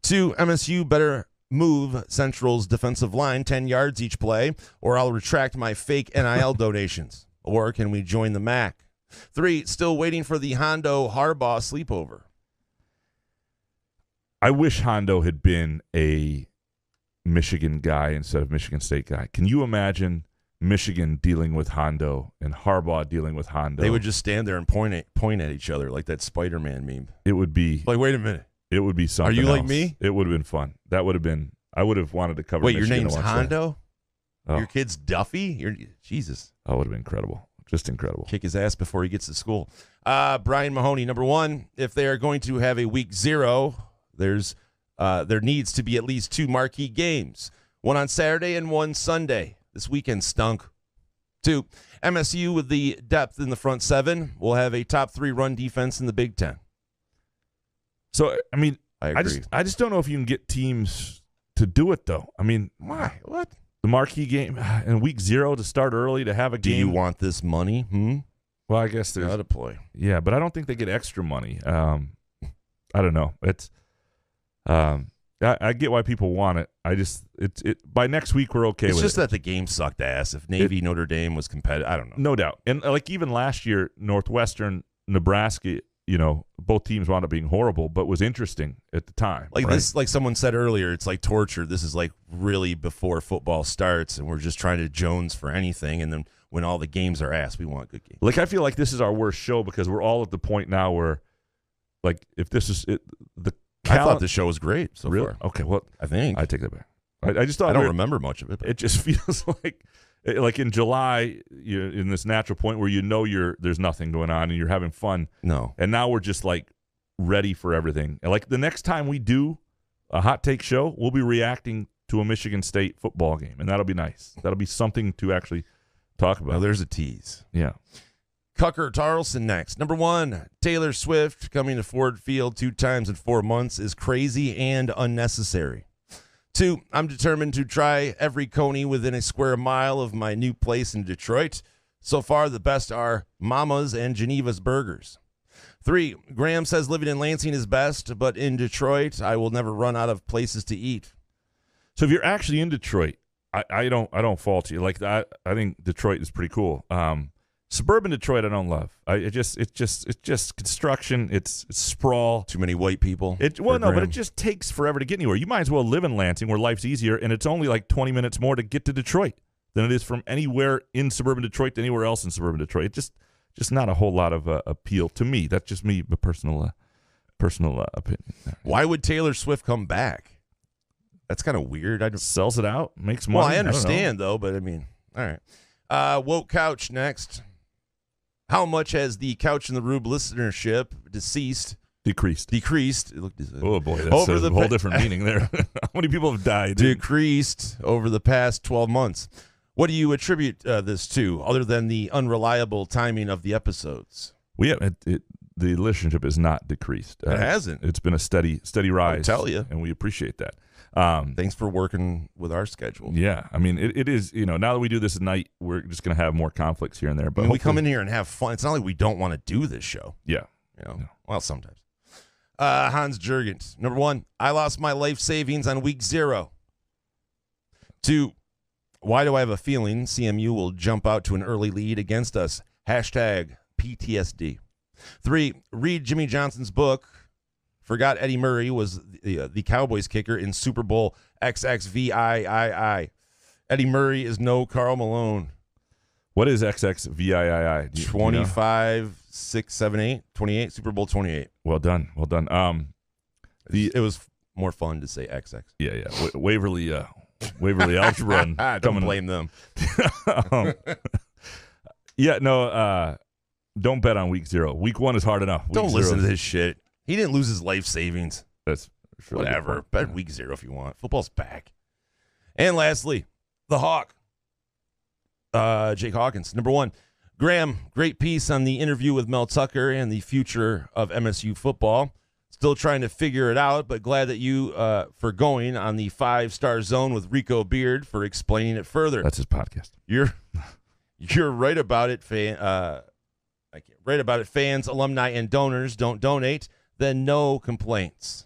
2, MSU better move Central's defensive line 10 yards each play, or I'll retract my fake NIL donations. Or can we join the MAC? 3, still waiting for the Hondo Harbaugh sleepover. I wish Hondo had been a Michigan guy instead of Michigan State guy. Can you imagine Michigan dealing with Hondo and Harbaugh dealing with Hondo? They would just stand there and point at each other like that Spider-Man meme. It would be like, wait a minute. It would be something. Are you else. like me? It would have been fun. That would have been. I would have wanted to cover. Wait, Michigan your name's Hondo? Oh. Your kid's Duffy? Jesus. That would have been incredible. Just incredible. Kick his ass before he gets to school. Brian Mahoney, number 1, if they are going to have a week 0, there needs to be at least 2 marquee games. 1 on Saturday and 1 Sunday. This weekend stunk. 2, MSU with the depth in the front 7 will have a top 3 run defense in the Big Ten. So, I mean, I agree. I just don't know if you can get teams to do it, though. I mean, why? What? The marquee game in week 0 to start early to have a game. Do you want this money? Well, I guess there's gotta play. Yeah, but I don't think they get extra money. I don't know. It's I get why people want it. I just by next week we're okay with it. It's just that the game sucked ass. If Navy Notre Dame was competitive, I don't know. No doubt. And like even last year, Northwestern, Nebraska, both teams wound up being horrible, but was interesting at the time. Like right? this, like someone said earlier, it's like torture. This is like really before football starts, and we're just trying to Jones for anything. And then when all the games are asked, we want good games. Like I feel like this is our worst show because we're all at the point now where, like, if this is it, I thought the show was great so really? far. Okay, well, I think I take that back. I just thought I don't remember much of it. It just feels like in July, you're in this natural point where there's nothing going on and you're having fun. No, and now we're just like ready for everything. And like the next time we do a hot take show, we'll be reacting to a Michigan State football game, and that'll be nice. That'll be something to actually talk about. Now there's a tease. Yeah. Tucker Tarleson next. Number 1, Taylor Swift coming to Ford Field 2 times in 4 months is crazy and unnecessary. 2, I'm determined to try every coney within a square mile of my new place in Detroit. So far, the best are Mama's and Geneva's Burgers. 3, Graham says living in Lansing is best, but in Detroit, I will never run out of places to eat. So if you're actually in Detroit, I don't fault you. Like I think Detroit is pretty cool. Suburban Detroit, I don't love. It's just construction. It's sprawl. Too many white people. But it just takes forever to get anywhere. You might as well live in Lansing, where life's easier, and it's only like 20 minutes more to get to Detroit than it is from anywhere in suburban Detroit to anywhere else in suburban Detroit. It's just not a whole lot of appeal to me. That's just me, a personal opinion. Why would Taylor Swift come back? That's kind of weird. Sells it out, makes money. Well, I understand though, but I mean, all right. Woke Couch next. How much has the Couch in the Rube listenership deceased Decreased. Oh, boy, that's a whole different meaning there. How many people have died? Decreased over the past 12 months. What do you attribute this to, other than the unreliable timing of the episodes? The listenership is not decreased. It hasn't. It's been a steady rise. I'll tell you. And we appreciate that. Thanks for working with our schedule. Yeah. I mean, it is, now that we do this at night, we're just going to have more conflicts here and there. But we come in here and have fun. It's not like we don't want to do this show. Yeah. Well, sometimes. Hans Jurgens. Number 1, I lost my life savings on week 0. 2, why do I have a feeling CMU will jump out to an early lead against us? Hashtag PTSD. 3, read Jimmy Johnson's book. Forgot Eddie Murray was the Cowboys kicker in Super Bowl XXVIII. Eddie Murray is no Karl Malone. What is XXVIII? 25, 6, 7, 8, 28, Super Bowl 28. Well done. It was more fun to say XX. Yeah. Waverly algebra. Don't blame them. Don't bet on week 0. Week 1 is hard enough. Don't listen to this shit. He didn't lose his life savings. That's really whatever. Bet week 0 if you want. Football's back. And lastly, the Hawk. Jake Hawkins. Number 1, Graham, great piece on the interview with Mel Tucker and the future of MSU football. Still trying to figure it out, but glad that you for going on the 5-star zone with Rico Beard for explaining it further. That's his podcast. You're right about it, right about it. Fans, alumni, and donors don't donate, then no complaints.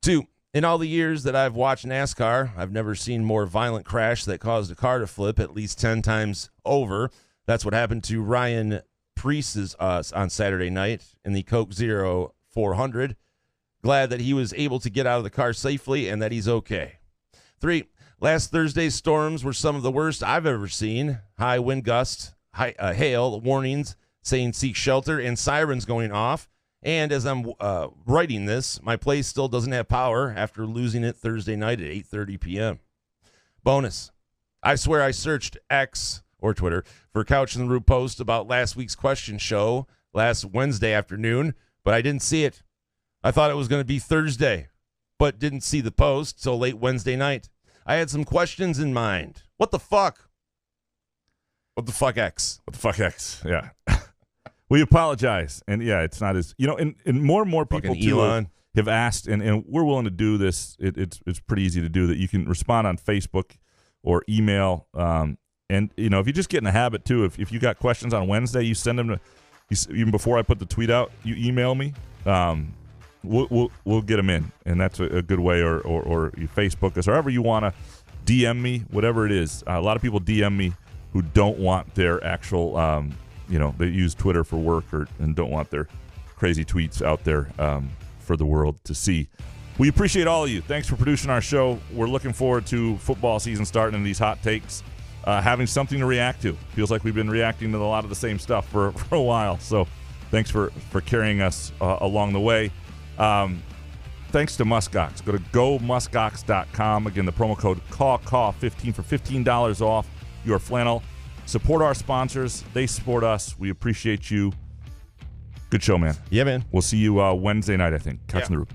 2, in all the years that I've watched NASCAR, I've never seen more violent crash that caused a car to flip at least 10 times over. That's what happened to Ryan Preece's on Saturday night in the Coke Zero 400. Glad that he was able to get out of the car safely and that he's okay. 3, last Thursday's storms were some of the worst I've ever seen. High wind gusts, hail, warnings saying seek shelter, and sirens going off. And as I'm writing this, my place still doesn't have power after losing it Thursday night at 8:30 p.m. Bonus. I swear I searched X or Twitter for Couch in the Roof post about last week's question show last Wednesday afternoon, but I didn't see it. I thought it was going to be Thursday, but didn't see the post till late Wednesday night. I had some questions in mind. What the fuck? What the fuck, X? What the fuck, X? Yeah. We apologize. And, yeah, it's not as, and more and more people, too, have asked, and we're willing to do this. It's pretty easy to do that. You can respond on Facebook or email. And, if you just get in the habit, too, if you got questions on Wednesday, you send them to, even before I put the tweet out, you email me. We'll get them in, and that's a good way, or you Facebook us, or however you want to DM me, whatever it is. A lot of people DM me who don't want their actual, they use Twitter for work and don't want their crazy tweets out there for the world to see. We appreciate all of you. Thanks for producing our show. We're looking forward to football season starting and these hot takes, having something to react to. Feels like we've been reacting to a lot of the same stuff for a while, so thanks for carrying us along the way. Thanks to Muskox. Go to gomuskox.com. Again, the promo code CAW15 for $15 off your flannel. Support our sponsors. They support us. We appreciate you. Good show, man. Yeah, man. We'll see you Wednesday night, I think. Couch in the Roof.